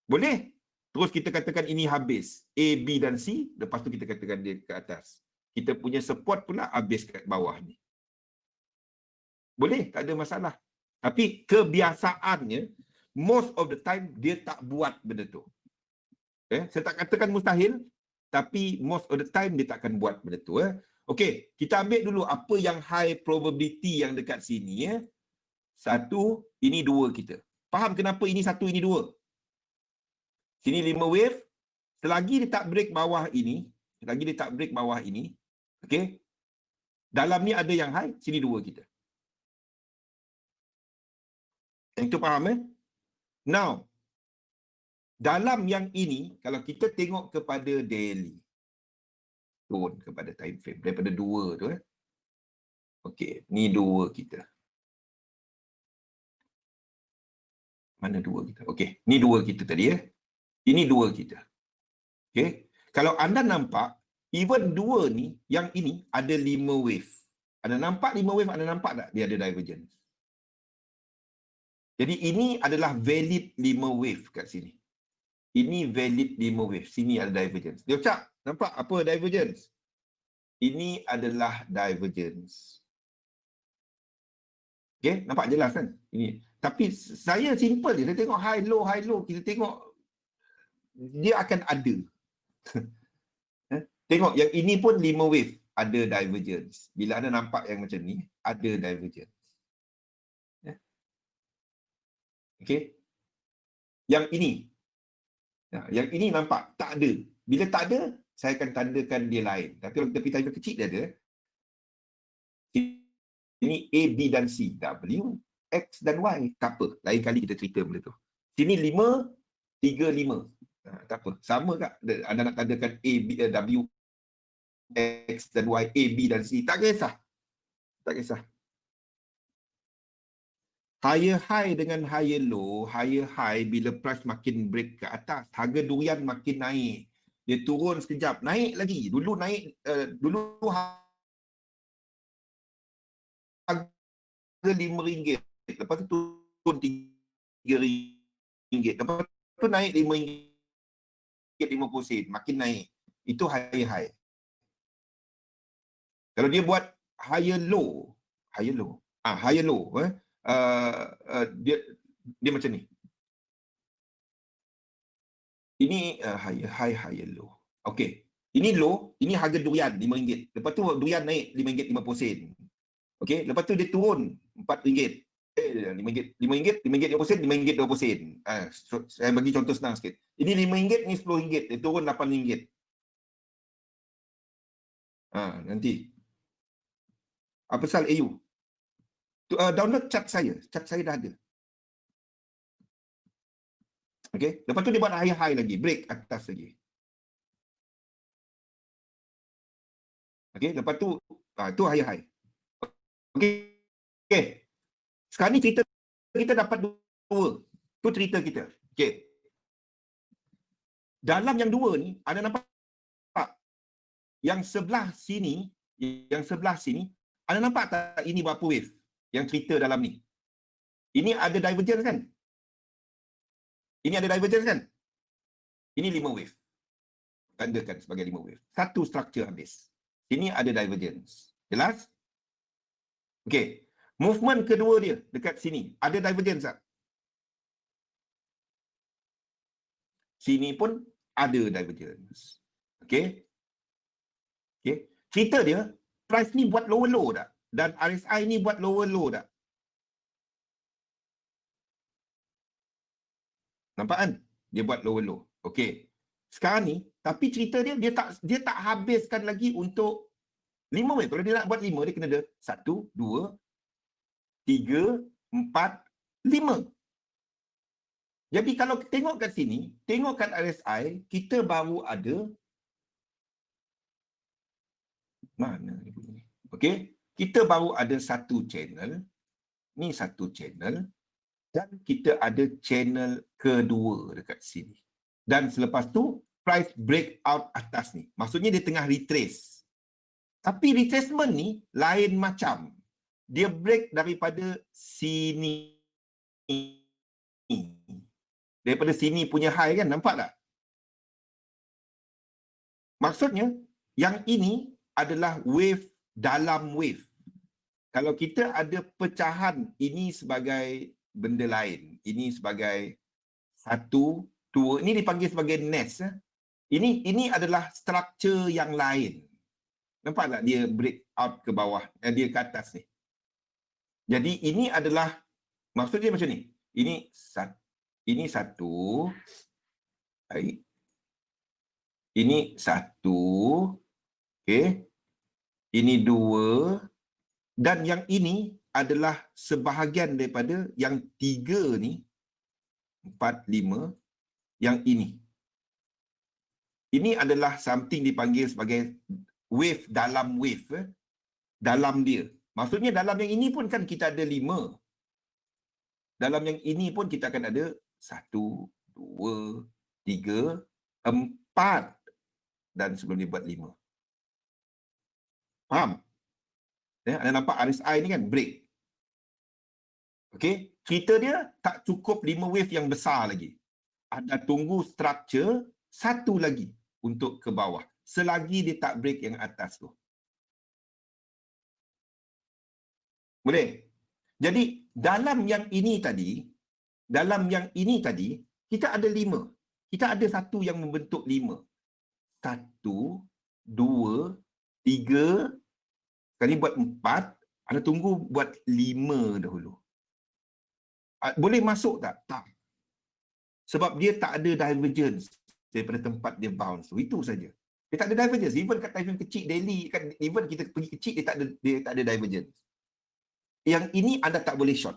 Boleh? Terus kita katakan ini habis. A, B dan C. Lepas tu kita katakan dia ke atas. Kita punya support pula habis kat bawah ni. Boleh? Tak ada masalah. Tapi kebiasaannya, most of the time, dia tak buat benda tu. Saya tak katakan mustahil, tapi most of the time, dia tak akan buat benda tu. Okey, kita ambil dulu apa yang high probability yang dekat sini. 1, ini 2 kita. Faham kenapa ini 1, ini 2? Sini 5 wave. Selagi dia tak break bawah ini, okey, dalam ni ada yang high, sini 2 kita. Yang itu faham Now, dalam yang ini, kalau kita tengok kepada daily, turun kepada time frame, daripada 2 tu Okey, ni dua kita. Mana dua kita? Okey, ni dua kita tadi ya. Ini dua kita. Okey. Kalau anda nampak, even dua ni, yang ini ada 5 wave. Anda nampak 5 wave, anda nampak tak dia ada divergence? Jadi ini adalah valid 5 wave kat sini. Ini valid 5 wave. Sini ada divergence. Dia ucap, nampak apa divergence? Ini adalah divergence. Okey, nampak jelas kan? Ini. Tapi saya simple je. Saya tengok high low. Kita tengok dia akan ada. Tengok yang ini pun 5 wave ada divergence. Bila anda nampak yang macam ni, ada divergence. Okey. Yang ini. Yang ini nampak tak ada. Bila tak ada, saya akan tandakan dia lain. Tapi kalau kita pergi tanda kecil dia ada. Ini A, B dan C. W, X dan Y. Tak apa. Lain kali kita cerita benda tu. Sini 5, 3, 5. Tak apa. Sama tak? Anda nak tandakan A, B, W, X dan Y, A, B dan C. Tak kisah. Tak kisah. Higher high dengan higher low. Higher high bila price makin break ke atas. Harga durian makin naik. Dia turun sekejap. Naik lagi. Dulu naik. Dulu harga RM5. Lepas tu turun RM3. Lepas tu naik RM5.50. Makin naik. Itu higher high. Kalau dia buat higher low. Higher low. Higher low. Dia macam ni. Ini higher high, higher low. Okey. Ini low. Ini harga durian RM5. Lepas tu durian naik RM5.50. Okey. Lepas tu dia turun RM4. RM5, RM5.50, RM5.20. Saya bagi contoh senang sikit. Ini RM5, ni RM10. Dia turun RM8. Nanti. Apa pasal AU? Download chart saya. Chart saya dah ada. Okey. Lepas tu dia buat high lagi. Break atas lagi. Okey. Lepas tu, tu high. Okey. Okey. Sekarang ni cerita kita dapat dua. Tu cerita kita. Okey. Dalam yang dua ni, anda nampak yang sebelah sini, anda nampak tak ini berapa wave? Yang cerita dalam ni. Ini ada divergence kan? Ini ada divergence kan? Ini 5 wave. Tandakan sebagai 5 wave. Satu structure habis. Ini ada divergence. Jelas? Okey. Movement kedua dia dekat sini. Ada divergence tak? Sini pun ada divergence. Okey. Okey. Cerita dia, price ni buat lower low tak? Dan RSI ni buat lower low tak? Nampak kan? Dia buat lower low. Okey. Sekarang ni, tapi cerita dia, dia tak habiskan lagi untuk 5 wave. Kalau dia nak buat 5, dia kena ada 1, 2, 3, 4, 5. Jadi kalau tengok kat sini, tengok kat RSI, kita baru ada mana ni bunyi? Okey, kita baru ada satu channel. Ni satu channel dan kita ada channel kedua dekat sini. Dan selepas tu price breakout atas ni. Maksudnya dia tengah retrace. Tapi retracement ni lain macam. Dia break daripada sini. Daripada sini punya high kan, nampak tak? Maksudnya yang ini adalah wave dalam wave. Kalau kita ada pecahan, ini sebagai benda lain. Ini sebagai 1, 2. Ini dipanggil sebagai nest. Ini adalah struktur yang lain. Nampak tak dia break out ke bawah? Dia ke atas ni. Jadi ini adalah, maksud dia macam ni. Ini satu. Baik. Ini 1. Okey. Ini 2. Dan yang ini adalah sebahagian daripada yang 3 ni, 4, 5, yang ini. Ini adalah something dipanggil sebagai wave dalam wave. Dalam dia. Maksudnya dalam yang ini pun kan kita ada 5. Dalam yang ini pun kita akan ada 1, 2, 3, 4 dan sebelum dia buat 5. Faham? Ya, anda nampak RSI ni kan break. Okey, cerita dia tak cukup 5 wave yang besar lagi. Ada tunggu structure satu lagi untuk ke bawah. Selagi dia tak break yang atas tu. Boleh? Jadi dalam yang ini tadi, kita ada 5. Kita ada satu yang membentuk 5. 1, 2, 3, sekali buat 4, anda tunggu buat 5 dahulu. Boleh masuk tak? Tak. Sebab dia tak ada divergence daripada tempat dia bounce tu. Itu saja. Dia tak ada divergence. Even kat time frame kecil daily, even kita pergi kecil, dia tak ada divergence. Yang ini anda tak boleh short.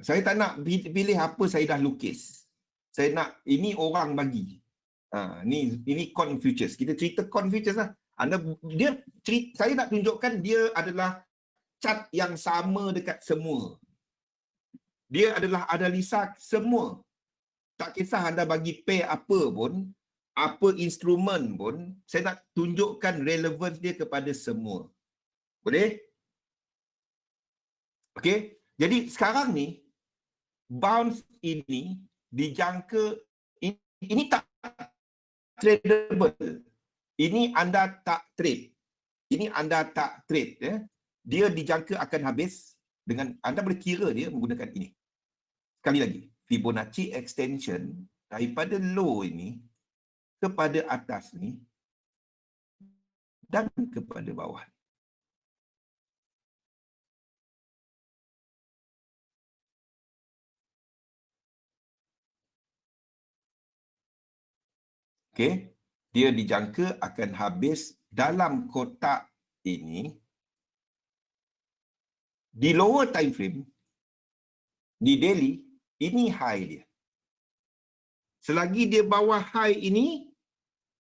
Saya tak nak pilih apa saya dah lukis. Saya nak, ini orang bagi. Ini con futures. Kita cerita con futures lah. Saya nak tunjukkan dia adalah chart yang sama dekat semua. Dia adalah analisa semua. Tak kisah anda bagi pair apa pun, apa instrumen pun, saya nak tunjukkan relevance dia kepada semua. Boleh? Okey? Jadi sekarang ni, bounce ini dijangka, ini tak tradable. Ini anda tak trade. Ini anda tak trade. Ya? Dia dijangka akan habis dengan, anda boleh kira dia menggunakan ini. Sekali lagi, Fibonacci extension daripada low ini kepada atas ni dan kepada bawah. Okey, dia dijangka akan habis dalam kotak ini di lower time frame, di daily, ini high dia. Selagi dia bawah high ini,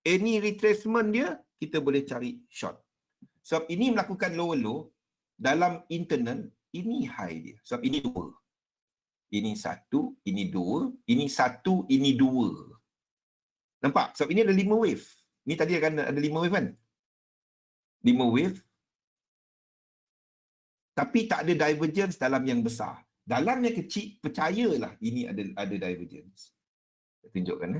any retracement dia, kita boleh cari short. Sebab ini melakukan lower low, dalam internal, ini high dia. Sebab ini 2. Ini 1, ini 2, ini 1, ini 2. Nampak? Sebab ini ada 5 wave. Ni tadi akan ada 5 wave kan? 5 wave. Tapi tak ada divergence dalam yang besar. Dalam yang kecil, percayalah ini ada divergence. Saya tunjukkan.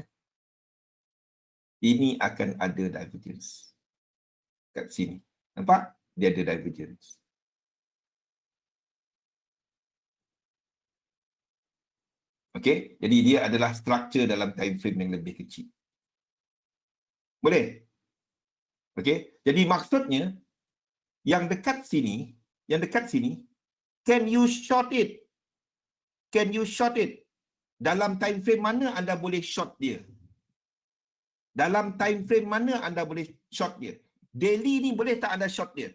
Ini akan ada divergence. Kat sini. Nampak? Dia ada divergence. Okey? Jadi dia adalah structure dalam time frame yang lebih kecil. Boleh? Okey? Jadi maksudnya, yang dekat sini, can you short it? Can you short it? Dalam time frame mana anda boleh short dia? Dalam time frame mana anda boleh short dia? Daily ni boleh tak anda short dia?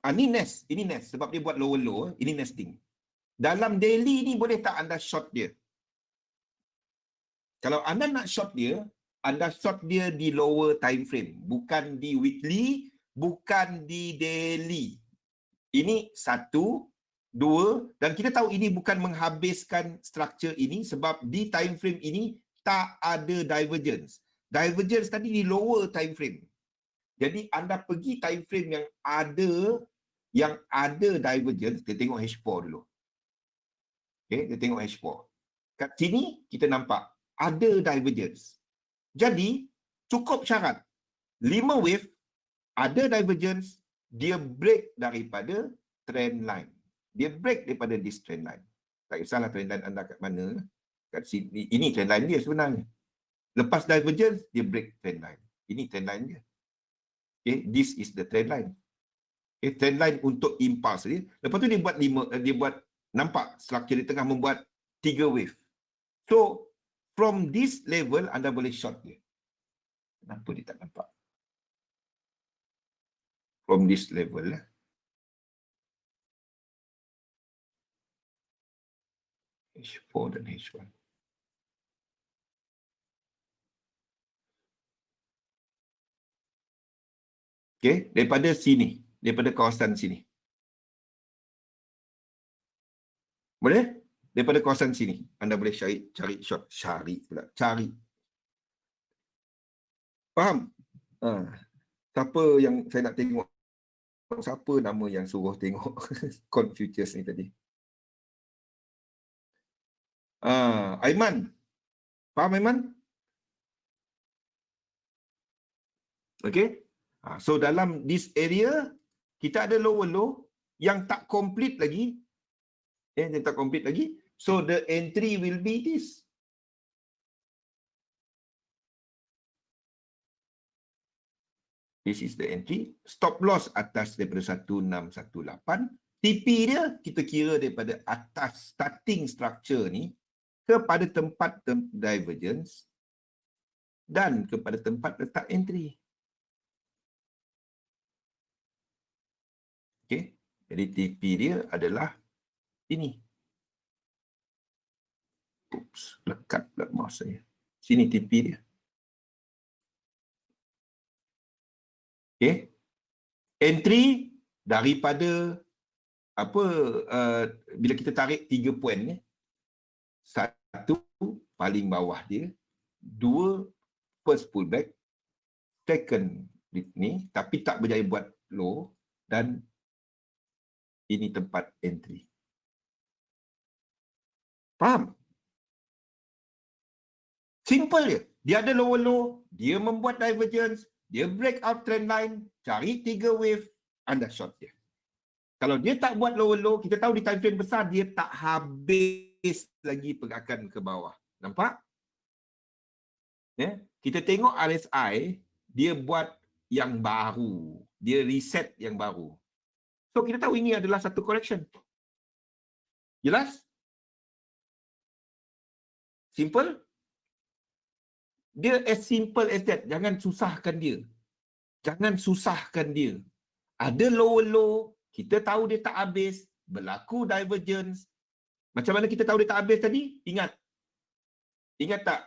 Ini nest sebab dia buat lower low, ini nesting. Dalam daily ni boleh tak anda short dia? Kalau anda nak short dia, anda short dia di lower time frame, bukan di weekly, bukan di daily. Ini 1, 2, dan kita tahu ini bukan menghabiskan structure ini sebab di time frame ini tak ada divergence. Divergence tadi di lower time frame. Jadi anda pergi time frame yang ada divergence, kita tengok H4 dulu. Okey, kita tengok H4. Kat sini kita nampak ada divergence. Jadi cukup syarat 5 wave ada divergence, dia break daripada trend line. Dia break daripada this trend line. Tak kisahlah trend line anda kat mana. Kat sini, ini trend line dia sebenarnya. Lepas divergence, dia break trend line. Ini trend line dia. Okay, this is the trend line. Okay, trend line untuk impulse dia. Lepas tu dia buat nampak structure di tengah membuat 3 wave. So, from this level, anda boleh short dia. Kenapa dia tak nampak? From this level lah. H4 dan H1. Okey, daripada sini, daripada kawasan sini. Boleh? Daripada kawasan sini, anda boleh cari. Faham? Siapa yang saya nak tengok? Siapa nama yang suruh tengok Confucius ni tadi? Aiman. Faham Aiman? Okay. So dalam this area, kita ada lower low yang tak complete lagi. Yang tak complete lagi. So the entry will be this. This is the entry. Stop loss atas daripada 1618. TP dia kita kira daripada atas starting structure ni kepada tempat divergence dan kepada tempat letak entry. Okey. Jadi TP dia adalah ini. Oops, lekat pula mouse saya. Sini TP dia. Okey. Entry daripada apa bila kita tarik 3 poin ni. Satu paling bawah dia, dua first pullback, second ni tapi tak berjaya buat low dan ini tempat entry. Faham? Simple je. Dia ada lower low, dia membuat divergence, dia break out trend line, cari 3 wave, anda short dia. Kalau dia tak buat lower low, kita tahu di time frame besar dia tak habis lagi pergerakan ke bawah. Nampak? Ya, kita tengok RSI, dia buat yang baru. Dia reset yang baru. So kita tahu ini adalah satu correction. Jelas? Simple? Dia as simple as that. Jangan susahkan dia. Jangan susahkan dia. Ada lower low, kita tahu dia tak habis, berlaku divergence. Macam mana kita tahu dia tak habis tadi? Ingat. Ingat tak?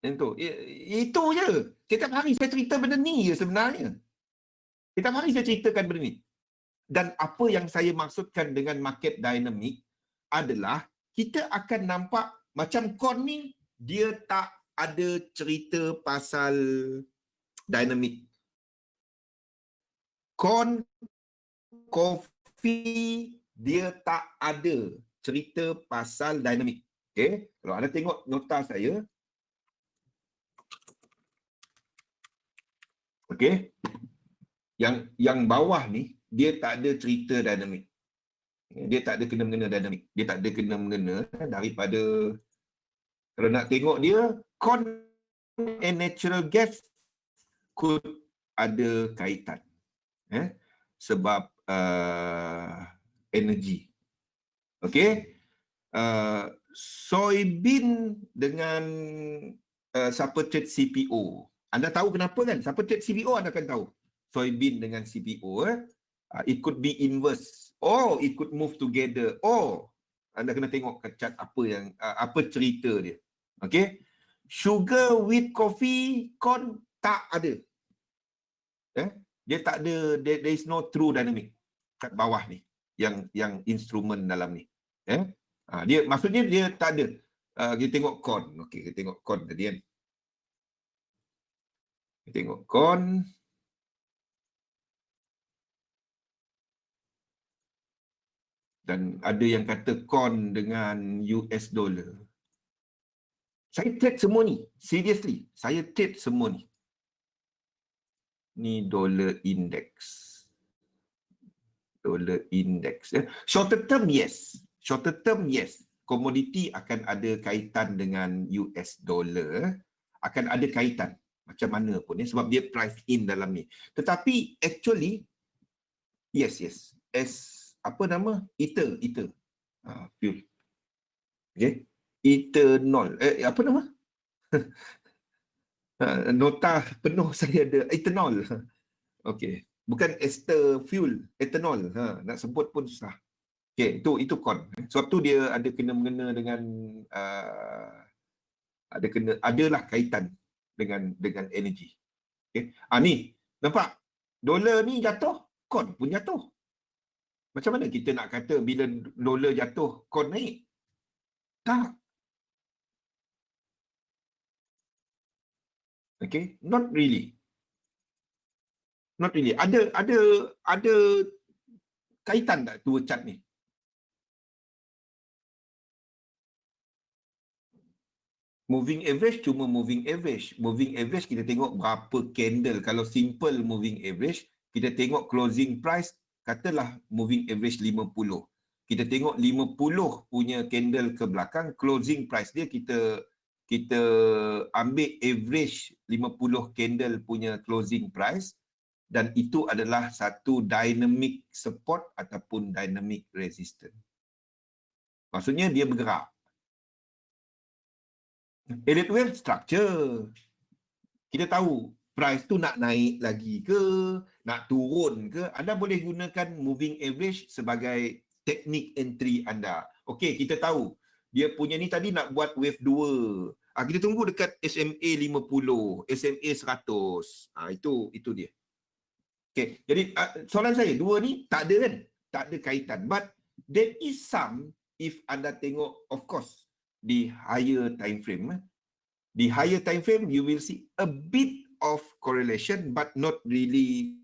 Itu je. Setiap hari saya cerita benda ni je sebenarnya. Setiap hari saya ceritakan benda ni. Dan apa yang saya maksudkan dengan market dynamic adalah kita akan nampak macam corn ni, dia tak ada cerita pasal dynamic. Corn, coffee, dia tak ada cerita pasal dynamic. Okay? Kalau anda tengok nota saya, okay, yang bawah ni, dia tak ada cerita dynamic. Dia tak ada kena-mengena dynamic. Dia tak ada kena-mengena daripada, kalau nak tengok dia, corn and natural gas could ada kaitan. Sebab energi. Okay. Soybean dengan siapa trade CPO. Anda tahu kenapa kan? Siapa trade CPO anda akan tahu. Soybean dengan CPO. It could be inverse. Or it could move together. Or anda kena tengok chart apa cerita dia. Okay. Sugar, wheat, coffee, corn tak ada. Dia tak ada, there is no true dynamic kat bawah ni yang instrumen dalam ni. Dia maksudnya dia tak ada. Kita tengok corn. Okey, kita tengok corn tadi kan. Kita tengok corn. Dan ada yang kata corn dengan US dollar. Saya trade semua ni. Seriously, saya trade semua ni. Ni dollar index. Dollar index. Shorter term, yes. Shorter term, yes. Komoditi akan ada kaitan dengan US dollar. Akan ada kaitan. Macam mana pun. Sebab dia price in dalam ni. Tetapi, actually, yes. As, apa nama? Ether. Fuel. Okay. Ethanol. Apa nama? Nota penuh saya ada. Ethanol. Okay. Bukan ester fuel, ethanol. Nak sebut pun susah. Okay, itu corn. Sebab tu dia ada kena-mengena dengan adalah kaitan dengan energi. Okay. Ni, nampak? Dolar ni jatuh, kon pun jatuh. Macam mana kita nak kata bila dolar jatuh, kon naik? Tak. Okay, not really. Not really. Ada kaitan tak dua chart ni? Moving average cuma moving average. Moving average kita tengok berapa candle. Kalau simple moving average, kita tengok closing price, katalah moving average 50. Kita tengok 50 punya candle ke belakang, closing price dia kita ambil average 50 candle punya closing price, dan itu adalah satu dynamic support ataupun dynamic resistance. Maksudnya dia bergerak. Elliott wave structure. Kita tahu price tu nak naik lagi ke, nak turun ke. Anda boleh gunakan moving average sebagai teknik entry anda. Okey, kita tahu dia punya ni tadi nak buat wave 2. Kita tunggu dekat SMA 50, SMA 100. Itu dia. Okey, jadi soalan saya, dua ni tak ada kan? Tak ada kaitan. But there is some, if anda tengok, of course, di higher time frame. Di higher time frame, you will see a bit of correlation, but not really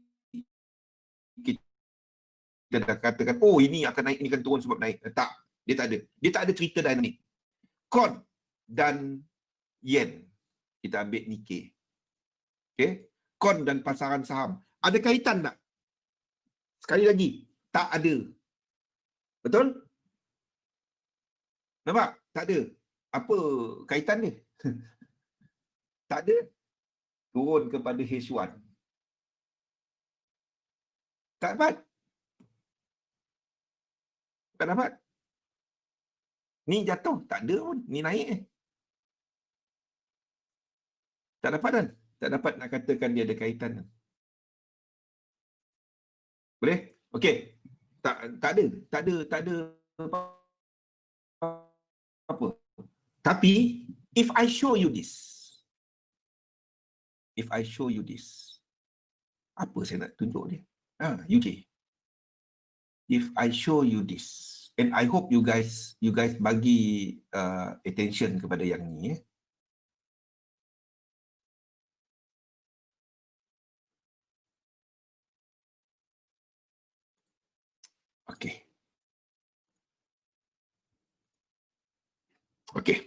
kita dah katakan, oh ini akan naik, ini akan turun sebab naik. Tak, dia tak ada. Dia tak ada cerita dynamic. KON dan yen. Kita ambil Nikkei. Okay? KON dan pasaran saham. Ada kaitan tak? Sekali lagi, tak ada. Betul? Nampak? Tak ada. Apa kaitan dia? Tak ada. Turun kepada H1. Tak dapat. Tak dapat. Ni jatuh. Tak ada pun. Ni naik. Tak dapat kan? Tak dapat nak katakan dia ada kaitan. Boleh? Okey. Tak ada. Tak ada apa. Tapi, if I show you this, apa saya nak tunjuk dia? UJ. If I show you this, and I hope you guys bagi attention kepada yang ni. Okey. Okey.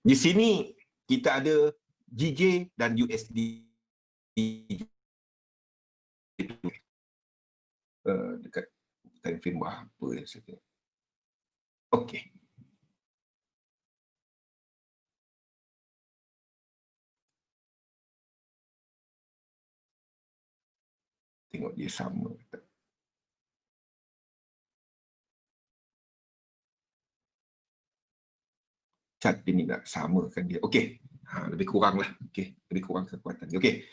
Di sini kita ada GJ dan USD. Dekat time frame berapa yang saya tengok. Okey. Tengok dia sama ke tak. Chart ini nak samakan dia. Okey. Lebih kurang lah. Okey. Lebih kurang kekuatan dia. Okey.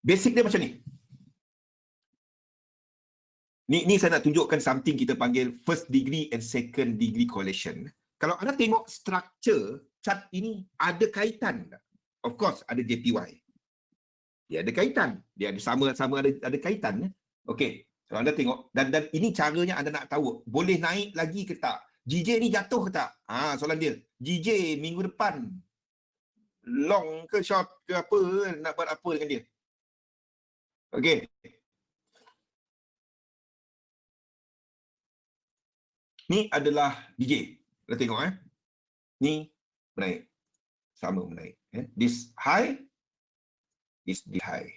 Basic dia macam ni. Ni saya nak tunjukkan something kita panggil first degree and second degree correlation. Kalau anda tengok structure chart ini ada kaitan tak? Of course ada JPY. Dia ada kaitan. Dia ada sama ada kaitan. Okey. Kalau anda tengok dan ini caranya anda nak tahu boleh naik lagi ke tak? GJ ni jatuh ke tak? Soalan dia. GJ minggu depan long ke short ke apa, nak buat apa dengan dia? Okey. Ni adalah DJ. Kita tengok Ni menaik. Sama menaik. This high is the high.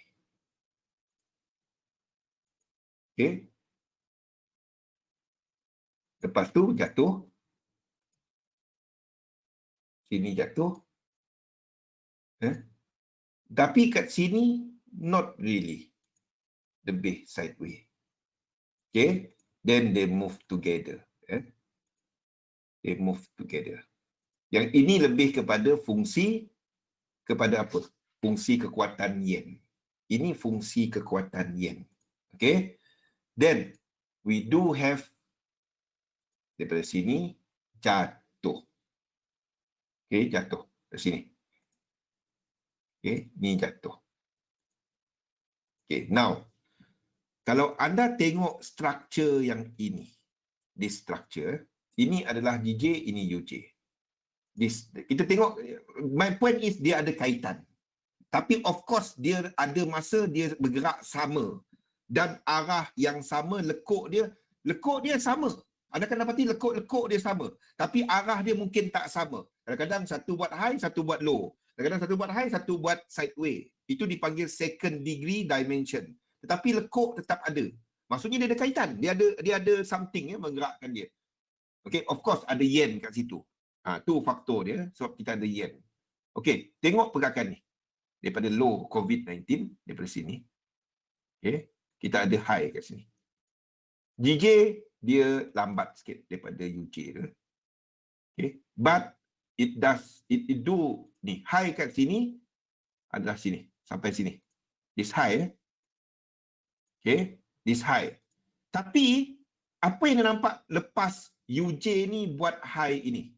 Okay. Lepas tu jatuh. Sini jatuh. Tapi kat sini not really. Lebih sideways. Okay. Then they move together. They move together. Yang ini lebih kepada fungsi kepada apa? Fungsi kekuatan yen. Ini fungsi kekuatan yen. Okay. Then we do have daripada sini jatuh. Okay, jatuh dari sini. Okay, ni jatuh. Okay, now Kalau anda tengok struktur yang ini, this structure, ini adalah DJ, ini UJ. Kita tengok, my point is dia ada kaitan. Tapi of course dia ada masa dia bergerak sama. Dan arah yang sama, lekuk dia sama. Anda akan dapati lekuk dia sama. Tapi arah dia mungkin tak sama. Kadang-kadang satu buat high, satu buat low. Kadang-kadang satu buat high, satu buat sideway. Itu dipanggil second degree dimension. Tetapi lekuk tetap ada. Maksudnya dia ada kaitan. Dia ada something menggerakkan dia. Okay, of course ada yen kat situ. Tu faktor dia sebab kita ada yen. Okay, tengok pergerakan ni. Daripada low COVID-19, daripada sini. Okay, kita ada high kat sini. GJ dia lambat sikit daripada UJ tu. Okay, but it do ni high kat sini adalah sini sampai sini. This high. Okay, this high. Tapi apa yang nampak lepas UJ ni buat high ini?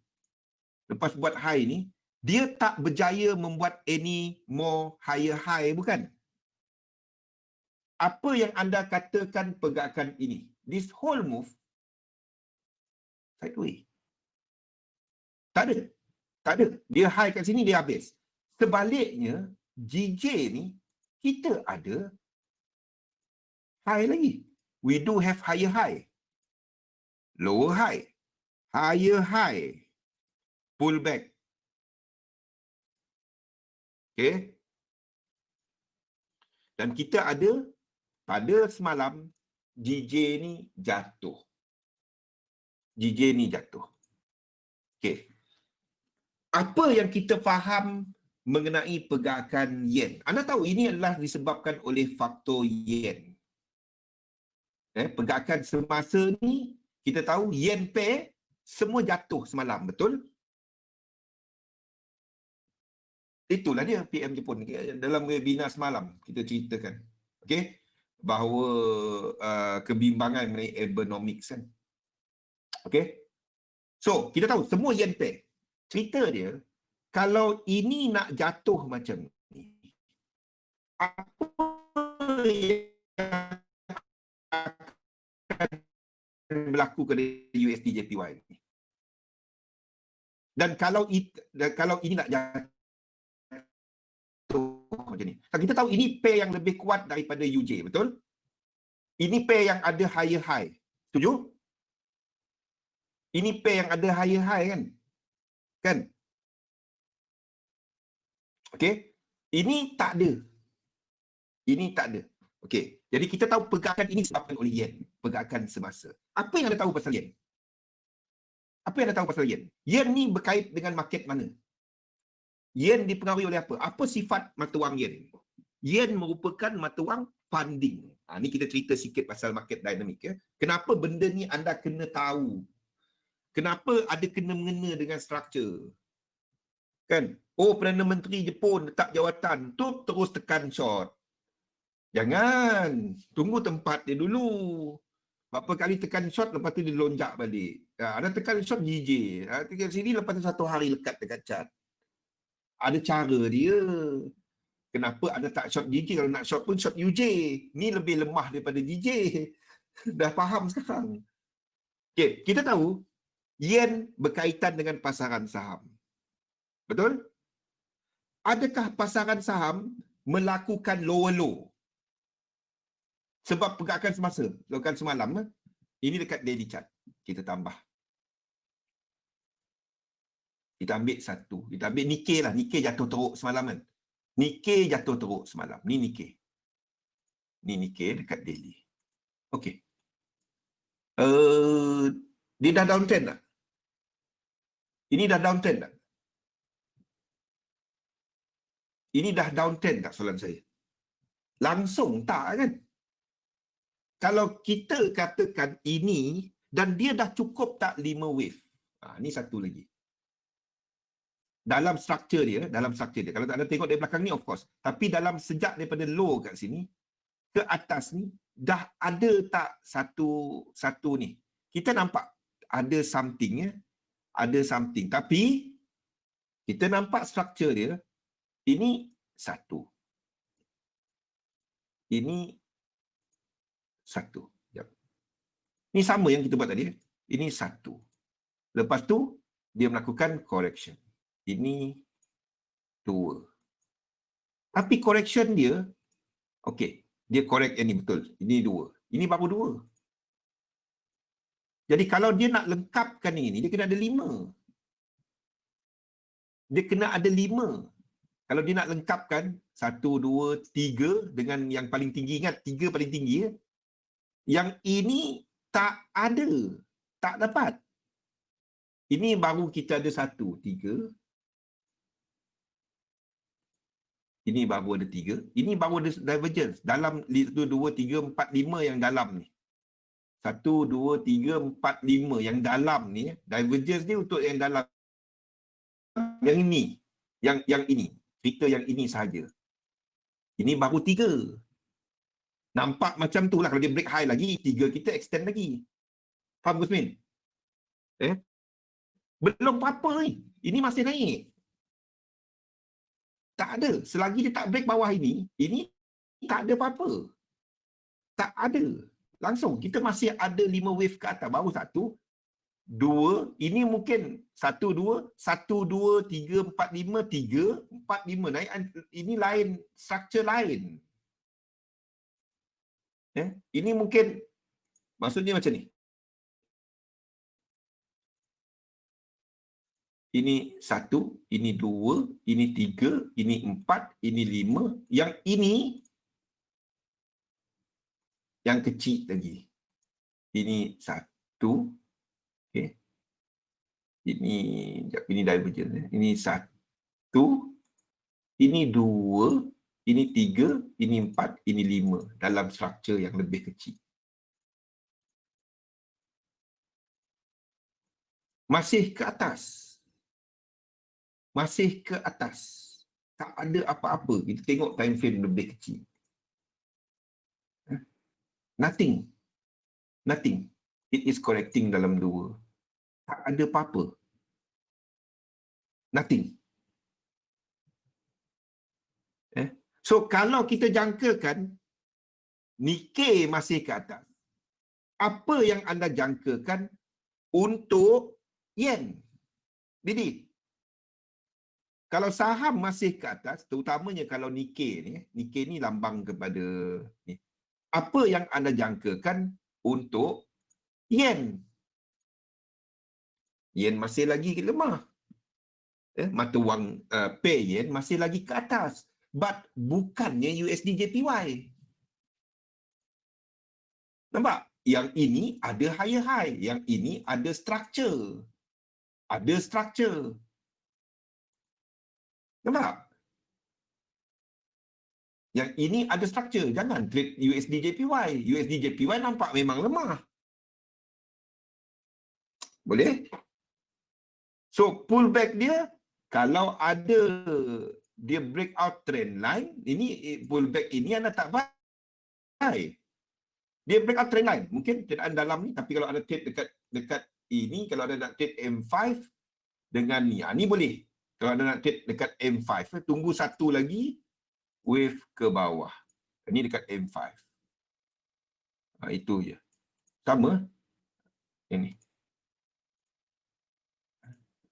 Lepas buat high ni, dia tak berjaya membuat any more higher high, bukan? Apa yang anda katakan pergerakan ini? This whole move sideway. Tak ada. Dia high kat sini, dia habis. Sebaliknya, GJ ni, kita ada high lagi. We do have higher high. Lower high. Higher high. Pull back. Okay. Dan kita ada pada semalam GJ ni jatuh. GJ ni jatuh. Okay. Apa yang kita faham mengenai pergerakan yen? Anda tahu ini adalah disebabkan oleh faktor yen. Pergerakan semasa ni kita tahu yen pair semua jatuh semalam, betul? Itulah dia PM Jepun. Dalam webinar semalam kita ceritakan. Okey, bahawa kebimbangan mengenai Abenomics kan. Okey. So, kita tahu semua yen pair. Cerita dia, kalau ini nak jatuh macam ni, apa yang akan berlaku kepada USD JPY ni? Dan kalau ini nak jatuh macam ni. Kita tahu ini pair yang lebih kuat daripada UJ, betul? Ini pair yang ada higher high. Setuju? Ini pair yang ada higher high kan? Kan? Okey. Ini tak ada. Ini tak ada. Okey. Jadi kita tahu pergerakan ini disebabkan oleh yen. Pergerakan semasa. Apa yang anda tahu pasal yen? Apa yang anda tahu pasal yen? Yen ni berkait dengan market mana? Yen dipengaruhi oleh apa? Apa sifat mata wang yen? Yen merupakan mata wang funding. Ni kita cerita sikit pasal market dynamic ya. Kenapa benda ni anda kena tahu? Kenapa ada kena-mengena dengan struktur? Kan? Oh, Perdana Menteri Jepun letak jawatan, tu terus tekan short. Jangan. Tunggu tempat dia dulu. Berapa kali tekan short, lepas tu dia lonjak balik. Ada tekan short GJ. Tekan sini, lepas tu satu hari lekat dekat chart. Ada cara dia. Kenapa anda tak short GJ? Kalau nak short pun short UJ. Ni lebih lemah daripada GJ. Dah faham sekarang. Okay, kita tahu yen berkaitan dengan pasaran saham. Betul? Adakah pasaran saham melakukan lower low? Sebab pergerakan semasa, pergerakan semalam, ini dekat daily chart. Kita tambah. Kita ambil satu. Kita ambil Nikkei lah. Nikkei jatuh teruk semalam kan. Nikkei jatuh teruk semalam. Ni Nikkei. Ni Nikkei dekat daily. Okey. Dia dah downtrend tak? Ini dah downtrend tak? Ini dah downtrend tak soalan saya? Langsung tak kan? Kalau kita katakan ini dan dia dah cukup tak 5 wave. Ni satu lagi. Dalam struktur dia, kalau tak ada tengok dari belakang ni of course. Tapi dalam sejak daripada low kat sini ke atas ni dah ada tak satu ni. Kita nampak ada something ya. Ada something. Tapi kita nampak struktur dia. Ini satu. Ini 1. Sekejap. Ini sama yang kita buat tadi. Ini 1. Lepas tu, dia melakukan correction. Ini 2. Tapi correction dia, okey, dia correct yang ni betul. Ini 2. Ini baru 2. Jadi kalau dia nak lengkapkan ini, dia kena ada 5. Dia kena ada 5. Kalau dia nak lengkapkan 1, 2, 3 dengan yang paling tinggi, ingat 3 paling tinggi ya. Yang ini tak ada. Tak dapat. Ini baru kita ada 1, 3. Ini baru ada 3. Ini baru ada divergence. Dalam 1, 2, 3, 4, 5 yang dalam ni. 1, 2, 3, 4, 5 yang dalam ni. Divergence ni untuk yang dalam. Yang ini. Yang ini. Cerita yang ini sahaja. Ini baru 3. Nampak macam tu lah. Kalau dia break high lagi, 3 kita extend lagi. Faham Gusmin? Belum apa-apa ni. Ini masih naik. Tak ada. Selagi dia tak break bawah ini tak ada apa-apa. Tak ada. Langsung. Kita masih ada 5 wave ke atas. Baru 1, 2. Ini mungkin 1, 2. 1, 2, 3, 4, 5. 3, 4, 5 naik. Ini lain. Structure lain. Ini mungkin. Maksudnya macam ni. Ini 1, ini 2, ini 3, ini 4, ini 5. Yang ini yang kecil lagi. Ini 1. Okey. Ini divergence. Ini 1. Ini 2, ini 3, ini 4, ini 5 dalam struktur yang lebih kecil. Masih ke atas. Masih ke atas. Tak ada apa-apa. Kita tengok time frame lebih kecil. Nothing. Nothing. It is correcting dalam 2. Tak ada apa-apa. Nothing. So, kalau kita jangkakan Nikkei masih ke atas, apa yang anda jangkakan untuk yen? Didi, kalau saham masih ke atas, terutamanya kalau Nikkei ni lambang kepada ni. Apa yang anda jangkakan untuk yen? Yen masih lagi lemah. Mata wang pay yen masih lagi ke atas. But bukannya USD JPY. Nampak? Yang ini ada higher high. Yang ini ada structure. Ada structure. Nampak? Yang ini ada structure. Jangan trade USD JPY. USD JPY nampak memang lemah. Boleh? So, pullback dia, kalau ada dia breakout trend line, ini pullback ini anda tak baik. Dia breakout trend line. Mungkin trade dalam ni, tapi kalau anda trade dekat ini, kalau anda nak trade M5 dengan ni, ni boleh. Kalau anda nak trade dekat M5, tunggu satu lagi wave ke bawah. Ini dekat M5. Itu je. Sama. Ini.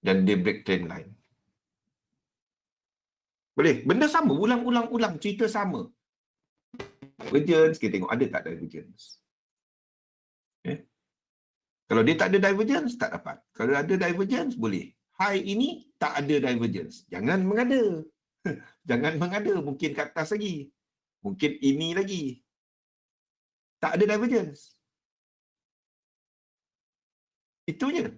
Dan dia break trend line. Boleh. Benda sama. Ulang-ulang-ulang. Cerita sama. Divergence. Kita tengok ada tak divergence. Kalau dia tak ada divergence, tak dapat. Kalau ada divergence, boleh. High ini tak ada divergence. Jangan mengada. Jangan mengada. Mungkin ke atas lagi. Mungkin ini lagi. Tak ada divergence. Itu je.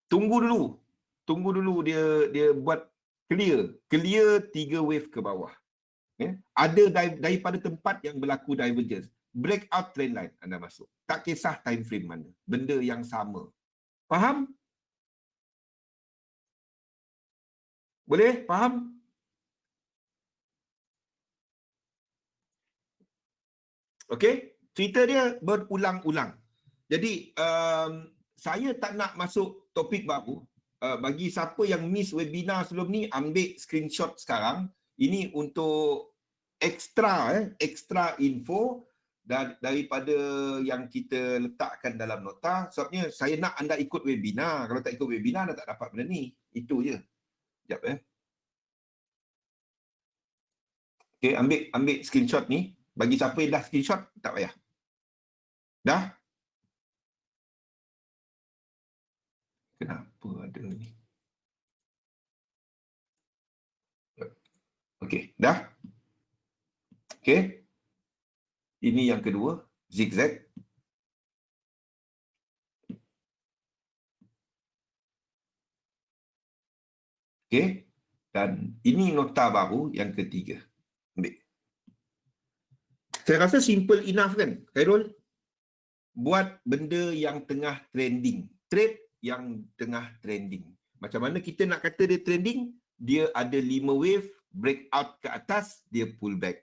Tunggu dulu. Tunggu dulu dia buat clear 3 wave ke bawah. Ada daripada tempat yang berlaku divergence. Breakout trend line anda masuk. Tak kisah time frame mana. Benda yang sama. Faham? Boleh? Faham? Okey? Cerita dia berulang-ulang. Jadi, saya tak nak masuk topik baru. Bagi siapa yang miss webinar sebelum ni, ambil screenshot sekarang. Ini untuk extra info. daripada yang kita letakkan dalam nota. Sebabnya saya nak anda ikut webinar. Kalau tak ikut webinar, anda tak dapat benda ni. Itu je. Sekejap Okay, ambil screenshot ni. Bagi siapa yang dah screenshot, tak payah. Dah? Kenapa ada ni? Okey, dah? Okey. Ini yang kedua, zigzag. Okey. Dan ini nota baru yang ketiga. Ambil. Saya rasa simple enough kan, Khairul? Buat benda yang tengah trending. Trade yang tengah trending. Macam mana kita nak kata dia trending? Dia ada 5 wave, breakout ke atas, dia pull back.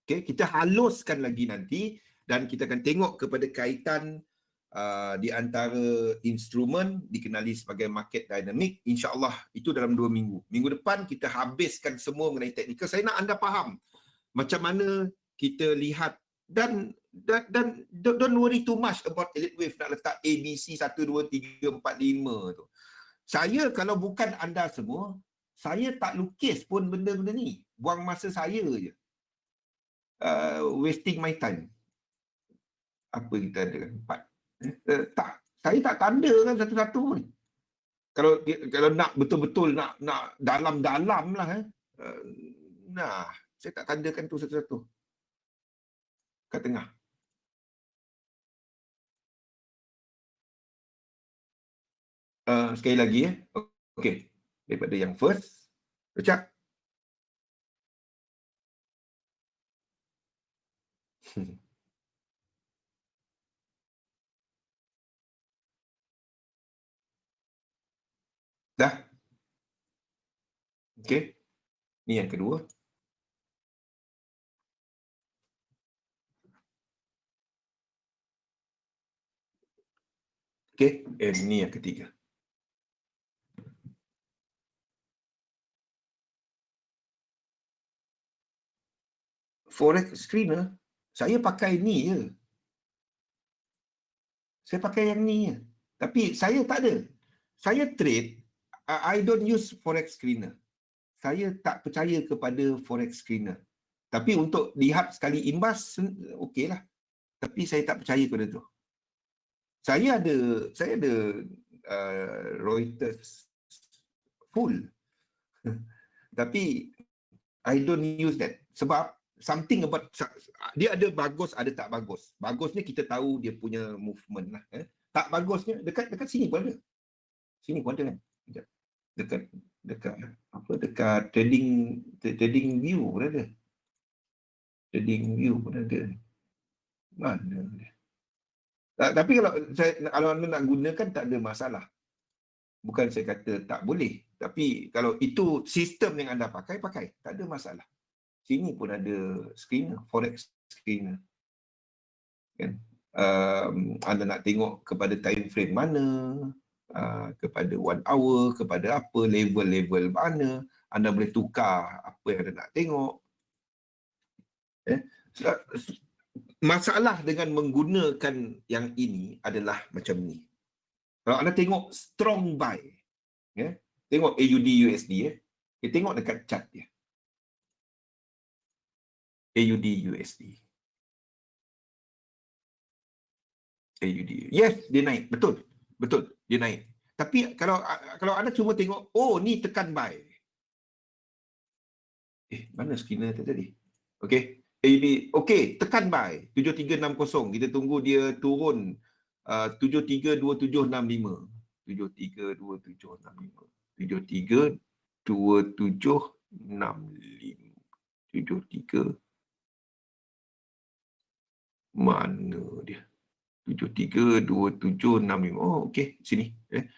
Okay, kita haluskan lagi nanti dan kita akan tengok kepada kaitan di antara instrumen dikenali sebagai market dynamic. InsyaAllah itu dalam 2 minggu. Minggu depan kita habiskan semua mengenai teknikal. Saya nak anda faham macam mana kita lihat dan don't worry too much about elite wave nak letak ABC 1, 2, 3, 4, 5 tu. Saya kalau bukan anda semua, saya tak lukis pun benda-benda ni. Buang masa saya je. Wasting my time. Apa kita ada kan? 4. Tak, saya tak tanda kan satu-satu ni. Kalau nak betul-betul nak dalam-dalam lah nah, saya tak tandakan tu satu-satu. Kat tengah. Sekali lagi okey. Daripada yang first, Richard. Dah? Okey. Ni yang kedua. Okey, ni yang ketiga. Forex screener, saya pakai ni je. Saya pakai yang ni je. Tapi saya tak ada. Saya trade, I don't use forex screener. Saya tak percaya kepada forex screener. Tapi untuk lihat sekali imbas, okey lah. Tapi saya tak percaya kepada tu. Saya ada Reuters full. Tapi I don't use that. Sebab something about dia ada bagus, ada tak bagus. Bagusnya kita tahu dia punya movement lah. Tak bagusnya dekat sini pun ada. Sini pun ada kan. Dekat trading view pun ada. Trading view pun ada. Mana dia? Tapi kalau anda nak gunakan tak ada masalah. Bukan saya kata tak boleh. Tapi kalau itu sistem yang anda pakai, tak ada masalah. Sini pun ada screener, forex screener. Kan? Anda nak tengok kepada time frame mana, kepada 1 hour, kepada apa, level-level mana, anda boleh tukar apa yang anda nak tengok. Masalah dengan menggunakan yang ini adalah macam ni. Kalau anda tengok strong buy, tengok AUD USD, tengok dekat chart dia. AUD USD. AUD. Yes, dia naik. Betul. Dia naik. Tapi kalau anda cuma tengok, oh ni tekan buy. Mana screener tadi? Okey. AUD, okey, tekan buy 7360. Kita tunggu dia turun 732765. 732765. 732765. 73 mana dia? 732765. Oh, okey, sini.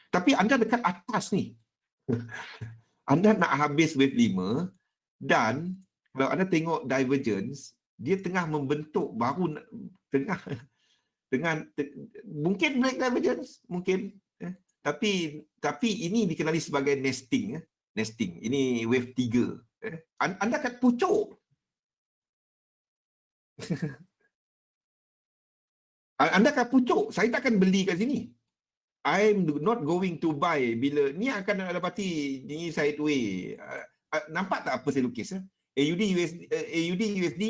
Tapi anda dekat atas ni. Anda nak habis wave 5 dan kalau anda tengok divergence, dia tengah membentuk baru mungkin break divergence, mungkin. Tapi ini dikenali sebagai nesting. Nesting. Ini wave 3. Anda akan pucuk. Anda akan pucuk. Saya takkan beli kat sini. I'm not going to buy bila ni akan ada parti ni sideway. Nampak tak apa saya lukis? AUD USD, AUD USD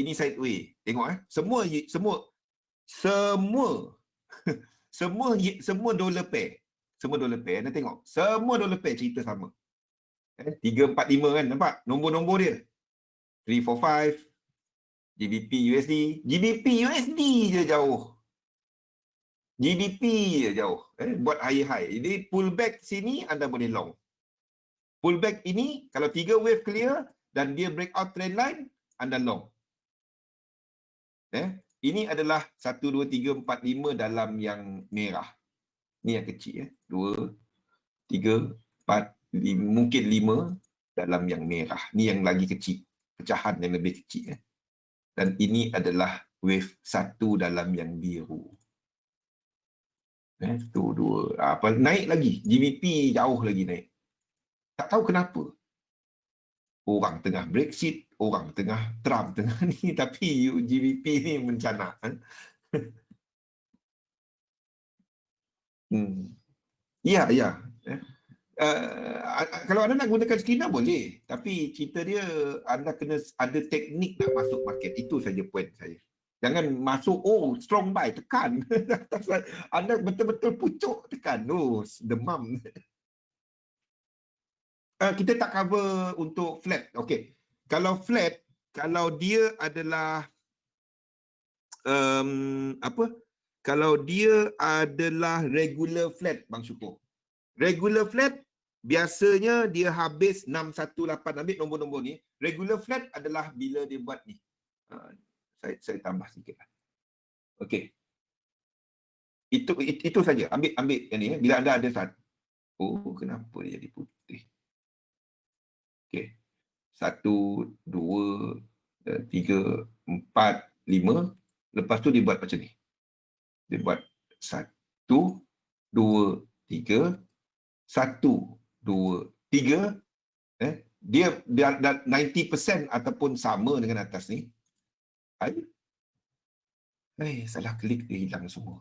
ini sideway. Tengok semua semua dollar pair. Semua dollar pair. Anda tengok. Semua dollar pair cerita sama. 345 kan, nampak nombor-nombor dia. 345 GBP USD. GBP USD je jauh. GBP je jauh. Buat high. Jadi pullback sini anda boleh long. Pullback ini kalau 3 wave clear dan dia breakout trend line, anda long. Ini adalah 1 2 3 4 5 dalam yang merah. Ni yang kecil 2 3 4 5, mungkin 5 dalam yang merah. Ni yang lagi kecil. Pecahan yang lebih kecil. Dan ini adalah wave 1 dalam yang biru. 1 2 apa naik lagi. GBP jauh lagi naik. Tak tahu kenapa. Orang tengah Brexit, orang tengah Trump tengah ni, tapi GBP ni mencanak. Ya. Kalau anda nak gunakan screener boleh, tapi cerita dia anda kena ada teknik nak masuk market. Itu saja point saya. Jangan masuk, strong buy, tekan. Anda betul-betul pucuk, tekan. Demam. Kita tak cover untuk flat. Okey. Kalau flat, kalau dia adalah kalau dia adalah regular flat, Bang Syukur. Regular flat biasanya dia habis 618. Ambil nombor-nombor ni. Regular flat adalah bila dia buat ni. Saya tambah sikit lah. Okey. Itu saja. Ambil yang ni. Bila anda ada satu. Kenapa dia jadi putih? Okey. 1, 2, 3, 4, 5. Lepas tu dia buat macam ni. Dia buat 1, 2, 3. 1, 2, 3. Dia 90% ataupun sama dengan atas ni. Salah klik dia hilang semua.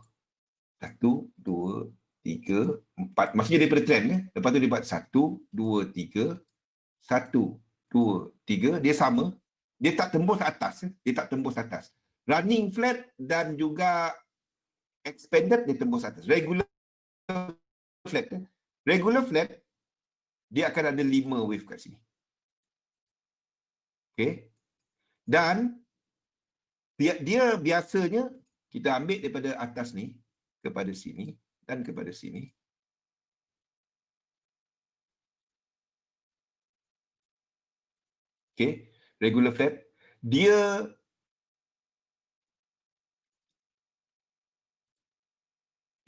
1, 2, 3, 4. Maksudnya daripada trend. Lepas tu dia buat 1, 2, 3. 1, 2, 3. Dia sama. Dia tak tembus atas. Running flat dan juga expanded dia tembus atas. Regular flat. Regular flat dia akan ada 5 wave kat sini. Okey. Dan dia biasanya kita ambil daripada atas ni kepada sini dan kepada sini. Okey, regular flat dia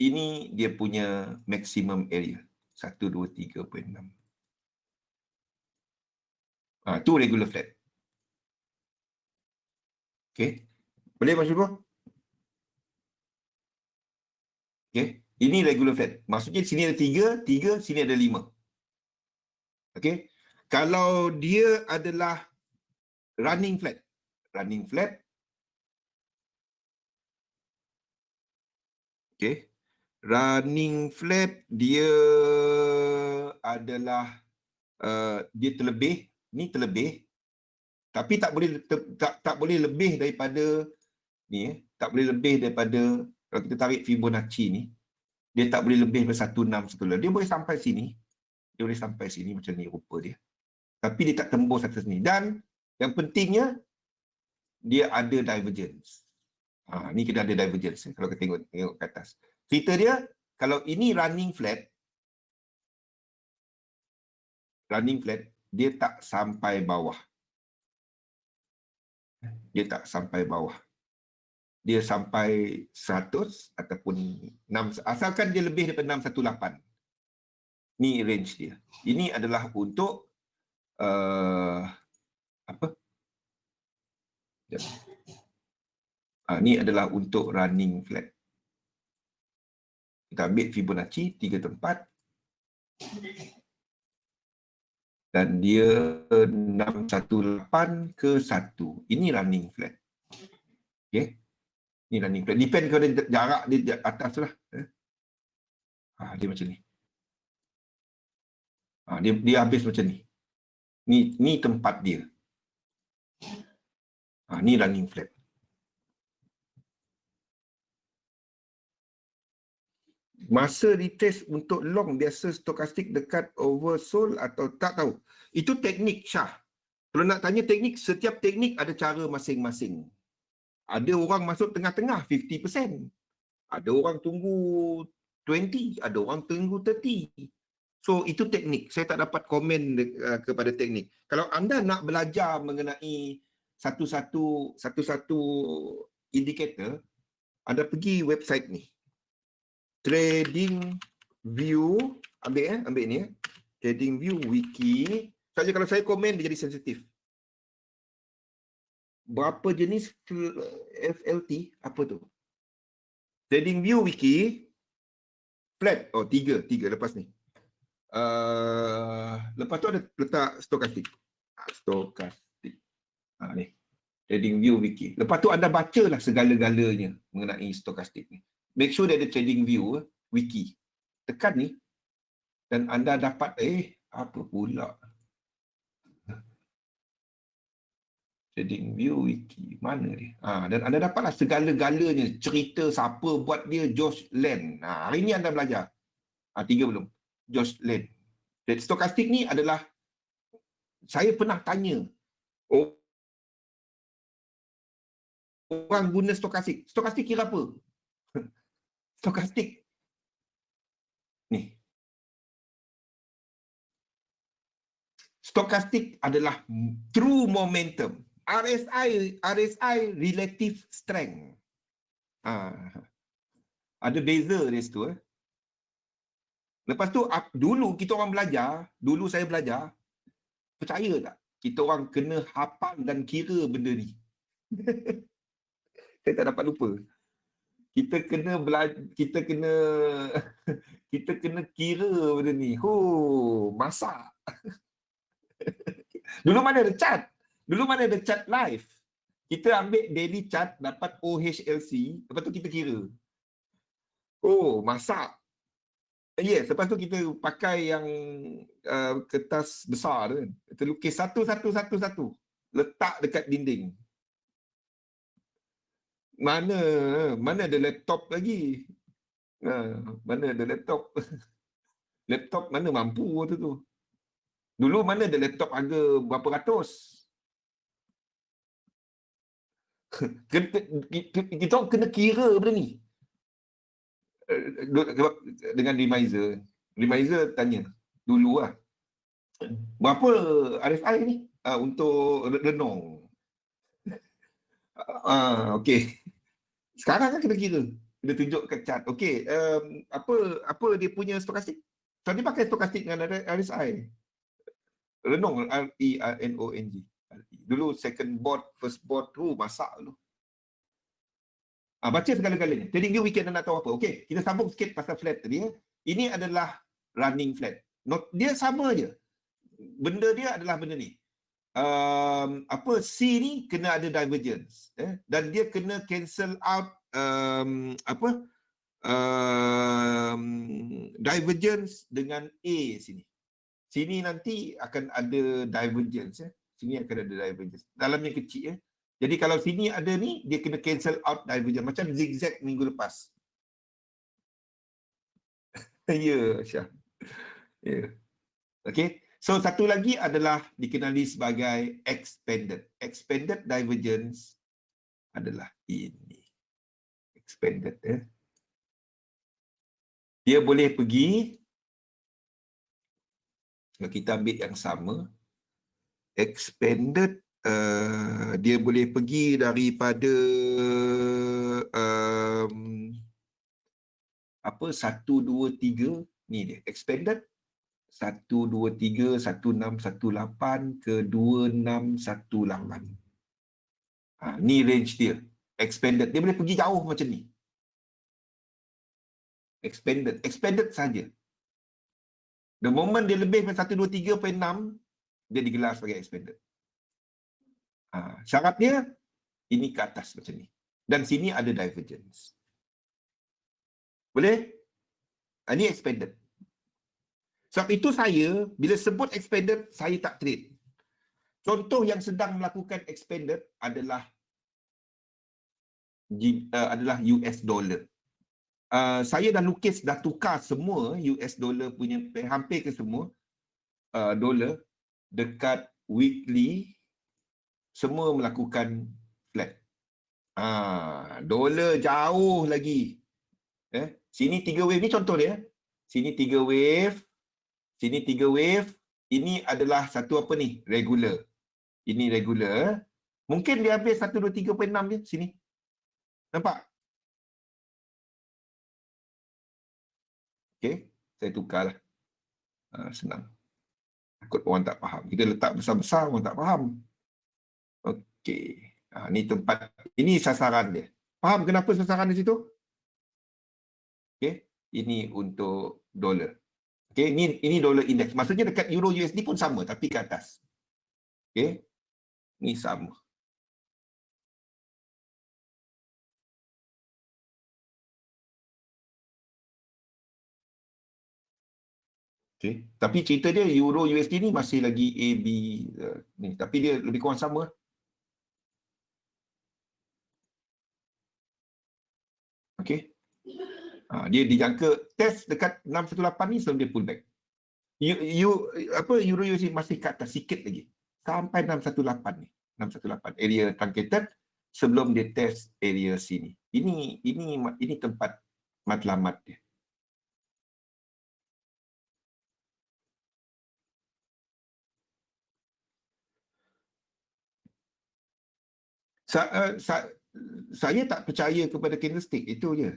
ini dia punya maximum area 123.6. Tu regular flat. Okey. Boleh Mas Syukur? Okey. Ini regular flat. Maksudnya sini ada 3, sini ada 5. Okey. Kalau dia adalah running flat. Okey. Running flat dia adalah dia terlebih, ni terlebih. Tapi tak boleh lebih daripada ni, tak boleh lebih daripada kalau kita tarik Fibonacci ni, dia tak boleh lebih daripada 1618. Dia boleh sampai sini. Macam ni rupa dia. Tapi dia tak tembus atas ni. Dan yang pentingnya dia ada divergence. Ni kita ada divergence kalau kita tengok ke atas. Cerita dia kalau ini running flat, dia tak sampai bawah. Dia sampai 100 ataupun 6, asalkan dia lebih daripada 618. Ni range dia. Ini adalah untuk ni adalah untuk running flat. Kita ambil Fibonacci 3 tempat. Dan dia 618 ke 1. Ini running flat. Okey. Ni running flat. Depend kepada jarak dia di atas lah. Dia macam ni. Dia habis macam ni. Ni tempat dia. Ni running flat. Masa retrace untuk long biasa stokastik dekat oversold atau tak tahu. Itu teknik Syah. Kalau nak tanya teknik, setiap teknik ada cara masing-masing. Ada orang masuk tengah-tengah 50%. Ada orang tunggu 20, ada orang tunggu 30. So itu teknik. Saya tak dapat komen kepada teknik. Kalau anda nak belajar mengenai satu-satu indikator, anda pergi website ni. Trading View, ambil ni. Trading View Wiki. Saja kalau saya komen dia jadi sensitif. Berapa jenis FLT? Apa tu? Trading View Wiki. Flat. Oh, tiga lepas ni. Lepas tu ada letak stokastik. Stokastik. Ni. Trading View Wiki. Lepas tu anda bacalah segala-galanya mengenai stokastik ni. Make sure dia ada Trading View Wiki. Tekan ni. Dan anda dapat, apa pula? Trading View Wiki. Mana dia? Dan anda dapatlah segala-galanya. Cerita siapa buat dia, Josh Land. Hari ni anda belajar. 3 belum. Josh Land. Dan stokastik ni adalah, saya pernah tanya, orang guna stokastik. Stokastik kira apa? Stokastik. Ni. Stokastik adalah true momentum. RSI relative strength. Ada beza dia situ. Lepas tu, dulu kita orang belajar, dulu saya belajar, percaya tak? Kita orang kena hafal dan kira benda ni. Saya tak dapat lupa. Kita kena kita kena kira benda ni. Masak. Dulu mana ada chart? Dulu mana ada chart live? Kita ambil daily chart, dapat OHLC, lepas tu kita kira. Masak. Yes, lepas tu kita pakai yang kertas besar tu kan. Kita lukis satu. Letak dekat dinding. Mana ada laptop lagi? Mana ada laptop? Laptop mana mampu waktu tu? Dulu mana ada laptop harga berapa ratus? Kita orang kena kira benda ni. Dengan reminder. Reminder tanya dulu lah. Berapa RFI ni? Untuk renong. Okey. Sekarang kan kena kira. Kena tunjuk kat chart. Okey, apa dia punya stokastik? So dia pakai stokastik dengan RSI. Renong, RERNONG. Dulu second board, first board tu masak dulu. Baca segala-galanya. Trading View Weekend nak tahu apa. Okey, kita sambung sikit pasal flat tadi. Ini adalah running flat. Dia sama je. Benda dia adalah benda ni. C ni kena ada divergence. Dan dia kena cancel out divergence dengan A sini. Sini nanti akan ada divergence. Sini akan ada divergence. Dalam yang kecil. Jadi kalau sini ada ni, dia kena cancel out divergence. Macam zigzag minggu lepas. Ya, Syah. Ya. Okay. So, satu lagi adalah dikenali sebagai expanded. Expanded divergence adalah ini. Expanded. Dia boleh pergi, kalau kita ambil yang sama, expanded, dia boleh pergi daripada 1, 2, 3, ni dia, expanded 1, 2, 3, 1, 6, 1, 8 ke 2, 6, 1, 8. Ni range dia. Expanded. Dia boleh pergi jauh macam ni. Expanded saja. The moment dia lebih daripada 1, 2, 3.6, dia digelar sebagai expanded. Syarat dia, ini ke atas macam ni. Dan sini ada divergence. Boleh? Ini expanded. Sebab itu saya, bila sebut expanded, saya tak trade. Contoh yang sedang melakukan expanded adalah US dollar. Saya dah lukis, dah tukar semua US dollar punya, hampir ke semua dolar dekat weekly, semua melakukan flat. Dolar jauh lagi. Sini 3 wave, ni contoh dia. Sini 3 wave, sini 3 wave. Ini adalah satu apa ni? Regular. Ini regular. Mungkin dia habis 1, 2, 3.6 je sini. Nampak? Okey, saya tukarlah. Senang. Takut orang tak faham. Kita letak besar-besar, orang tak faham. Okey. Ni tempat, ini sasaran dia. Faham kenapa sasaran di situ? Okey. Ini untuk dolar. Okey, ini dolar index. Maksudnya dekat euro USD pun sama tapi ke atas. Okey. Ni sama. Okay. Tapi cerita dia euro USD ni masih lagi AB ni, tapi dia lebih kurang sama. Okey. Dia dijangka test dekat 618 ni sebelum dia pull back. Euro USD masih kat atas sikit lagi. Sampai 618 ni. 618 area truncated sebelum dia test area sini. Ini tempat matlamat dia. Saya tak percaya kepada candlestick, itu je.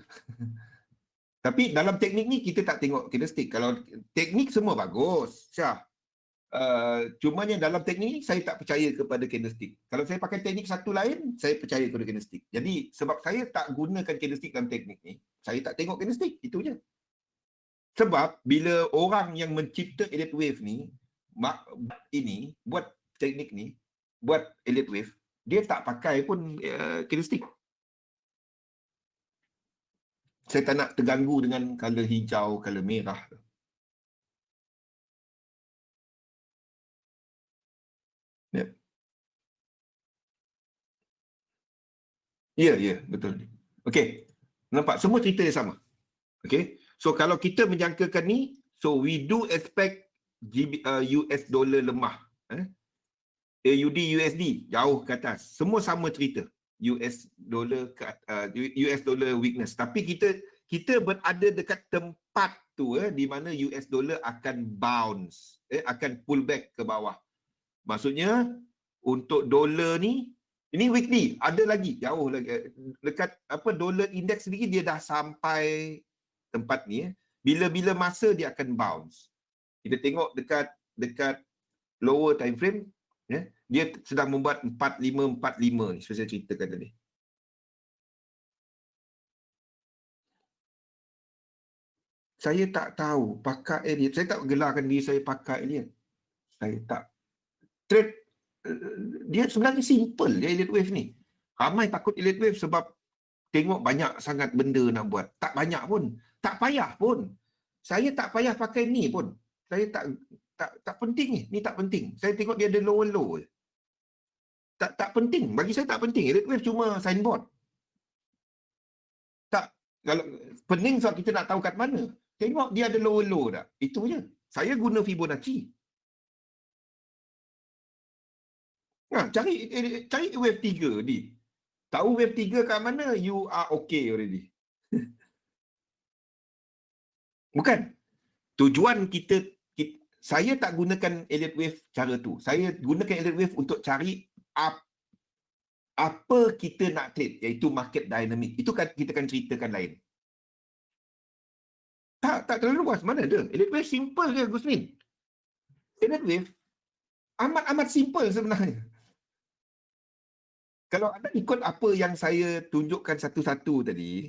Tapi dalam teknik ni kita tak tengok candlestick. Kalau teknik semua bagus, Syah. Cumanya dalam teknik ni saya tak percaya kepada candlestick. Kalau saya pakai teknik satu lain, saya percaya kepada candlestick. Jadi sebab saya tak gunakan candlestick dalam teknik ni, saya tak tengok candlestick, itu je. Sebab bila orang yang mencipta elliott wave ni buat teknik ni, buat elliott wave, dia tak pakai pun candlestick. Saya tak nak terganggu dengan color hijau, color merah. Ya, betul. Okey. Nampak semua cerita dia sama. Okey. So kalau kita menjangkakan ni, so we do expect US dollar lemah. AUD USD jauh ke atas. Semua sama cerita. US dollar weakness. Tapi kita berada dekat tempat tu di mana US dollar akan bounce, akan pull back ke bawah. Maksudnya untuk dolar ni, ini weekly, ada lagi jauh lagi dekat dolar index sendiri dia dah sampai tempat ni. Bila masa dia akan bounce. Kita tengok dekat lower time frame, dia sedang membuat 4545 ni, saya ceritakan tadi. Saya tak tahu pakar Elliott. Saya tak gelarkan diri saya pakar Elliott. Saya tak trade. Dia sebenarnya simple dia elliott wave ni. Ramai takut elliott wave sebab tengok banyak sangat benda nak buat. Tak banyak pun. Tak payah pun. Saya tak payah pakai ni pun. Saya tak penting ni. Ni tak penting. Saya tengok dia ada low je. Tak penting. Bagi saya tak penting. Elliott wave cuma signboard. Tak. Kalau pening sebab kita nak tahu kat mana. Tengok dia ada low dah. Itu je. Saya guna Fibonacci. Cari wave 3 ni. Tahu wave 3 kat mana, you are okay already. Bukan. Tujuan kita, saya tak gunakan elliott wave cara tu. Saya gunakan elliott wave untuk cari apa kita nak trade, iaitu market dynamic. Itu kan kita akan ceritakan lain. Tak terlalu luas. Mana ada? Elliott wave simple je, Gusmin. Elliott wave amat simple sebenarnya. Kalau anda ikut apa yang saya tunjukkan satu-satu tadi,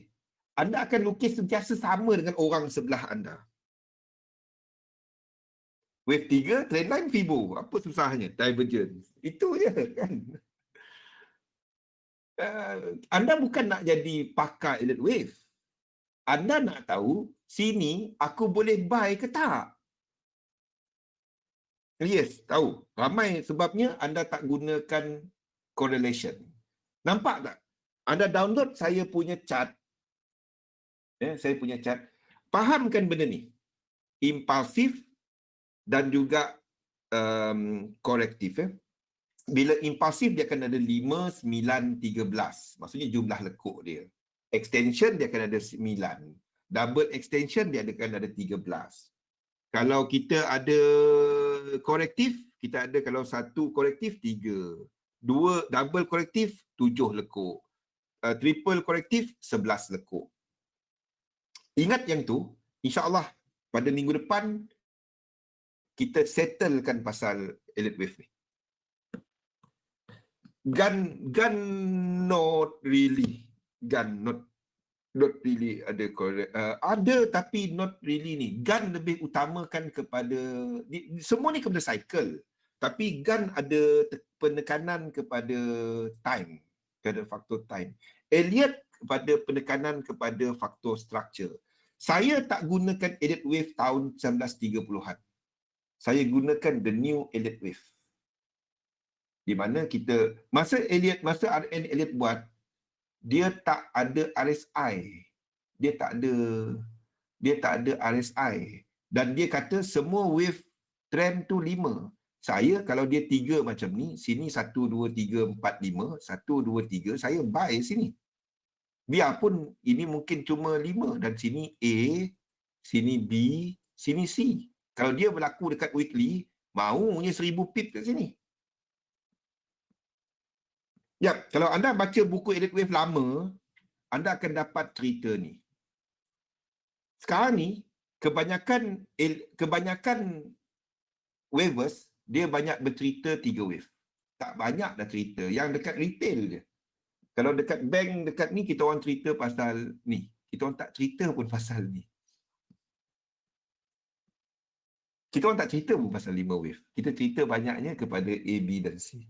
anda akan lukis sentiasa sama dengan orang sebelah anda. Wave 3, trendline line, Fibo. Apa susahnya? Divergence. Itu je kan. Anda bukan nak jadi pakar elite wave. Anda nak tahu sini aku boleh buy ke tak? Yes, tahu. Ramai sebabnya anda tak gunakan correlation. Nampak tak? Anda download saya punya chart. Saya punya chart. Fahamkan benda ni. Impulsif dan juga korektif. Bila impulsif dia akan ada 5, 9, 13. Maksudnya jumlah lekuk dia. Extension dia akan ada 9. Double extension dia akan ada 13. Kalau kita ada korektif, kita ada kalau satu korektif 3. Dua double korektif 7 lekuk. Triple korektif 11 lekuk. Ingat yang tu, insya-Allah pada minggu depan kita settlekan pasal elite wave ni. Gun not really ada correct. Ada tapi not really ni. Gun lebih utamakan kepada semua ni kepada cycle. Tapi gun ada penekanan kepada time, kepada faktor time. Elliot kepada penekanan kepada faktor structure. Saya tak gunakan elite wave tahun 1930-an. Saya gunakan the new elite wave. Di mana kita masa RN Elliot buat, dia tak ada RSI. Dia tak ada RSI. Dan dia kata semua wave trend tu 5. Saya kalau dia 3 macam ni, sini 1, 2, 3, 4, 5, 1, 2, 3, saya buy sini. Biarpun ini mungkin cuma 5 dan sini A, sini B, sini C. Kalau dia berlaku dekat weekly, maunya 1000 pip kat sini. Ya, kalau anda baca buku elite wave lama, anda akan dapat cerita ni. Sekarang ni, kebanyakan wavers, dia banyak bercerita 3 wave. Tak banyak dah cerita. Yang dekat retail je. Kalau dekat bank, dekat ni, kita orang cerita pasal ni. Kita orang tak cerita pun pasal ni. Kita orang tak cerita pun pasal 5 wave. Kita cerita banyaknya kepada A, B dan C.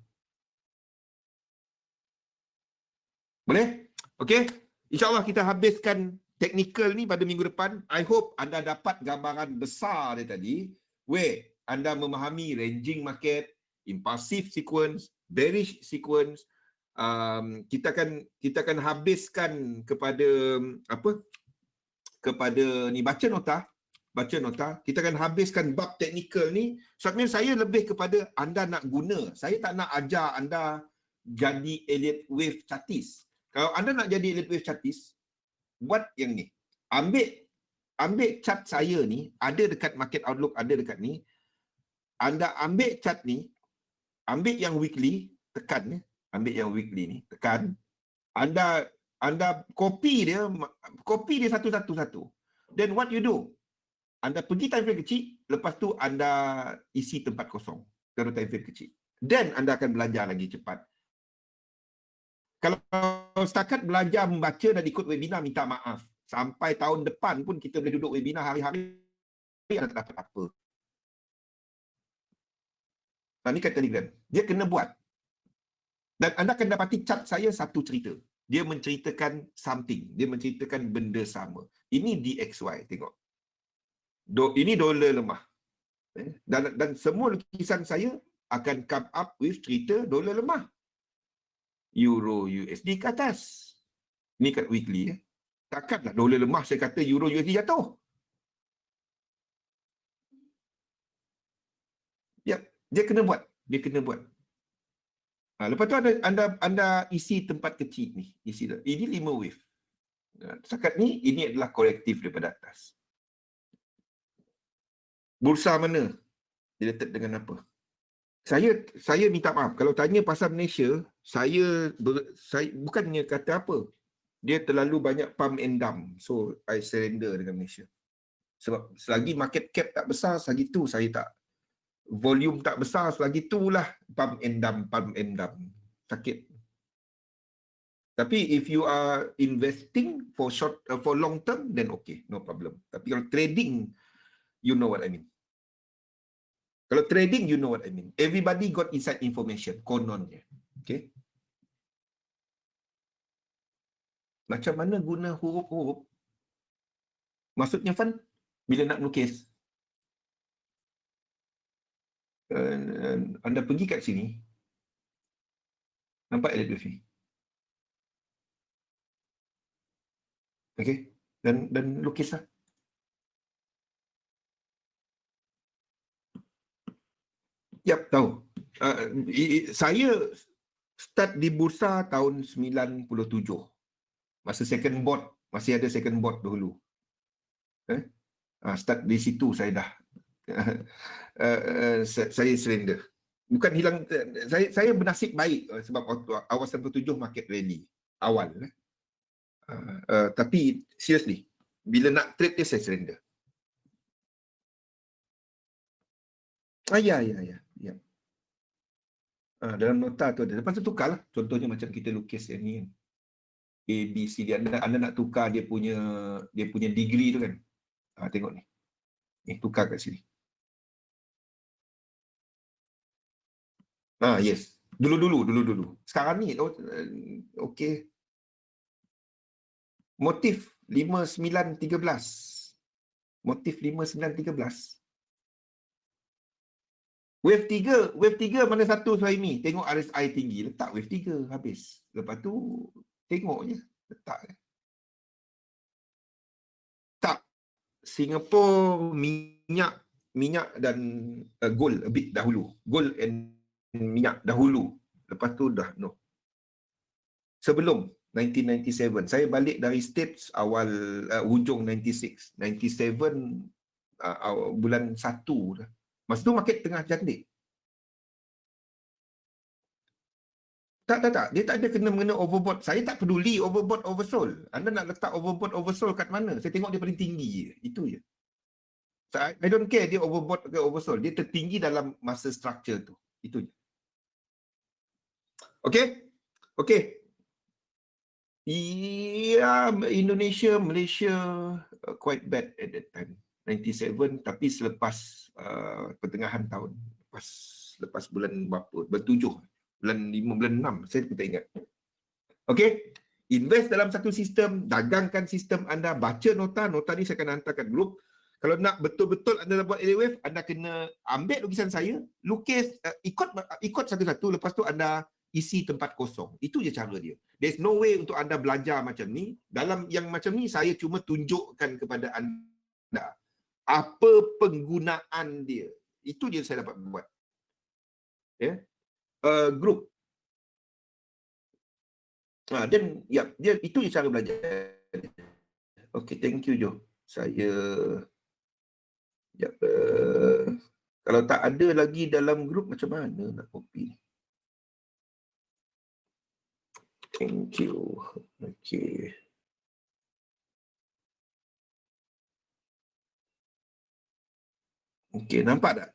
Boleh? Okey. InsyaAllah kita habiskan teknikal ni pada minggu depan. I hope anda dapat gambaran besar dia tadi. Where anda memahami ranging market, impulsive sequence, bearish sequence. Kita akan habiskan kepada kepada ni baca nota. Kita akan habiskan bab teknikal ni. Sebabnya saya lebih kepada anda nak guna. Saya tak nak ajar anda jadi elite wave chartis. Kalau anda nak jadi elite wave chartis, buat yang ni. Ambil chart saya ni, ada dekat Market Outlook, ada dekat ni. Anda ambil chart ni, ambil yang weekly, tekan. Ambil yang weekly ni, tekan. Anda copy dia satu-satu. Then what you do? Anda pergi time frame kecil, lepas tu anda isi tempat kosong. Kalau time frame kecil. Then anda akan belajar lagi cepat. Kalau setakat belajar membaca dan ikut webinar, minta maaf. Sampai tahun depan pun kita boleh duduk webinar hari-hari, anda tak dapat apa. Ini kat Telegram. Dia kena buat. Dan anda akan dapati cat saya satu cerita. Dia menceritakan something. Dia menceritakan benda sama. Ini DXY, tengok. Ini dolar lemah. Dan semua lukisan saya akan come up with cerita dolar lemah. Euro USD ke atas. Ni kat weekly. Takkanlah dolar lemah saya kata Euro USD jatuh. Ya, dia kena buat. Lepas tu anda isi tempat kecil ni. Ini 5 wave. Setakat ni, ini adalah korektif daripada atas. Bursa mana? Related dengan apa? Saya minta maaf. Kalau tanya pasal Malaysia, saya bukannya kata apa. Dia terlalu banyak pump and dump. So, I surrender dengan Malaysia. Sebab selagi market cap tak besar, selagi tu saya tak. Volume tak besar, selagi itulah pump and dump. Sakit. Tapi if you are investing for long term, then okay, no problem. Tapi kalau trading, you know what I mean. Kalau trading, you know what I mean. Everybody got inside information, kononnya. Okay? Macam mana guna huruf-huruf? Maksudnya Fan, bila nak melukis, anda pergi kat sini, nampak kaligrafi. Okey, dan lukislah. Yap, tahu. Saya start di bursa tahun 97. Masa second board, masih ada second board dahulu. Start di situ saya dah saya surrender. Bukan hilang, saya bernasib baik sebab awal 97 market rally awal. Tapi seriously, bila nak trade dia saya surrender. Ya. Dalam nota tu ada. Lepas tu tukarlah. Contohnya macam kita lukis yang ni kan. A, B, C, D. Anda nak tukar dia punya degree tu kan. Tengok ni. Ni tukar kat sini. Yes. Dulu. Sekarang ni okey. Motif 5913. Motif 5913. Wave 3 mana satu Suhaimi? Tengok RSI tinggi, letak wave 3 habis. Lepas tu tengok je, letak. Tak. Singapore minyak dan gold a bit dahulu. Gold and minyak dahulu. Lepas tu dah no. Sebelum 1997, saya balik dari States awal hujung 96. 97 bulan 1 dah. Masa tu market tengah cantik. Tak. Dia tak ada kena-mengena overbought. Saya tak peduli overbought, oversold. Anda nak letak overbought, oversold kat mana? Saya tengok dia paling tinggi je. Itu je. So, I don't care dia overbought ke oversold. Dia tertinggi dalam masa structure tu. Itu je. Okay. Ya, Indonesia, Malaysia quite bad at that time. 97, tapi selepas pertengahan tahun. Lepas bulan berapa? Bulan 7. Bulan 5, bulan 6. Saya tak ingat. Okay. Invest dalam satu sistem. Dagangkan sistem anda. Baca nota. Nota ni saya akan hantar kat grup. Kalau nak betul-betul anda buat Elite Wave, anda kena ambil lukisan saya. Lukis. Ikut satu-satu. Lepas tu anda isi tempat kosong. Itu je cara dia. There's no way untuk anda belajar macam ni. Dalam yang macam ni, saya cuma tunjukkan kepada anda apa penggunaan dia. Itu je saya dapat buat. Ya. Group. Dan dia itu je cara belajar. Okay, thank you Jo. Saya kalau tak ada lagi dalam grup, macam mana nak copy? Thank you. Okay. Okay, nampak tak?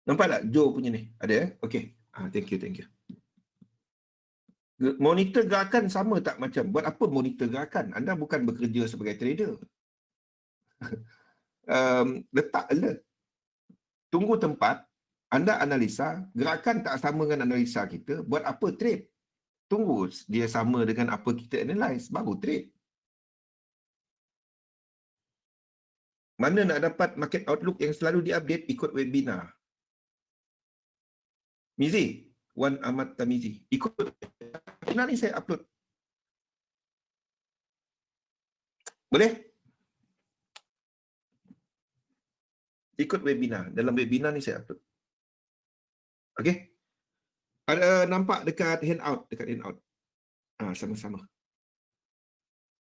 Nampak tak Joe punya ni? Ada Okay. Thank you. Monitor gerakan sama tak macam? Buat apa monitor gerakan? Anda bukan bekerja sebagai trader. Letak alert. Tunggu tempat. Anda analisa. Gerakan tak sama dengan analisa kita. Buat apa trade? Tunggu dia sama dengan apa kita analyze. Baru trade. Mana nak dapat market outlook yang selalu diupdate? Ikut webinar. Mizi. Wan Ahmad Tamizi. Ikut webinar ni saya upload. Boleh? Ikut webinar. Dalam webinar ni saya upload. Okay? Ada nampak dekat handout. Sama-sama.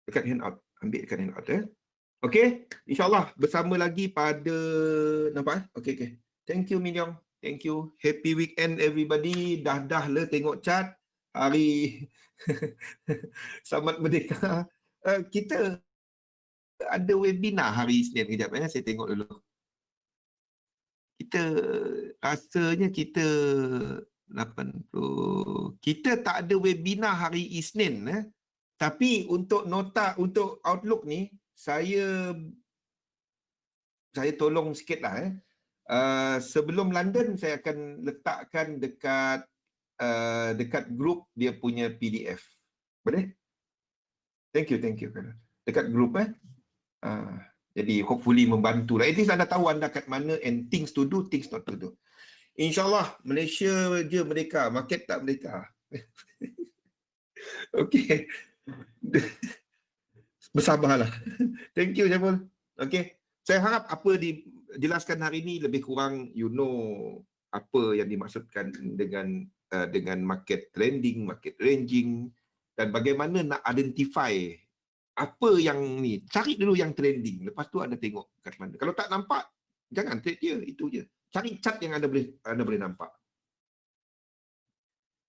Dekat handout. Ambil dekat handout. Okay? InsyaAllah bersama lagi pada... Nampak? Okay. Thank you, Minyong. Thank you. Happy weekend, everybody. Dah lah tengok chart. Hari... Selamat Merdeka. Kita ada webinar hari Isnin. Kejap, saya tengok dulu. Rasanya kita 80. Kita tak ada webinar hari Isnin. Tapi untuk nota, untuk Outlook ni, saya tolong sikit lah. Sebelum London saya akan letakkan dekat dekat grup dia punya PDF. Boleh? Thank you. Dekat grup jadi hopefully membantu lah. At least anda tahu anda kat mana and things to do, things not to do. InsyaAllah Malaysia je merdeka, market tak merdeka. Okey. Bersabarlah. Thank you Syamul. Okey. Saya harap apa dijelaskan hari ini lebih kurang you know apa yang dimaksudkan dengan market trending, market ranging dan bagaimana nak identify apa yang ni. Cari dulu yang trending. Lepas tu anda tengok kat mana. Kalau tak nampak, jangan trade dia. Itu je. Cari chart yang anda boleh nampak.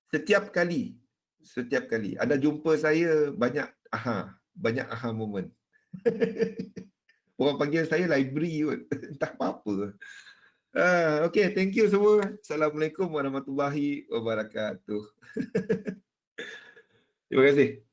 Setiap kali anda jumpa saya banyak aha moment. Orang panggil saya library kot. Tak apa-apa. Okay, thank you semua. Assalamualaikum warahmatullahi wabarakatuh. Terima kasih.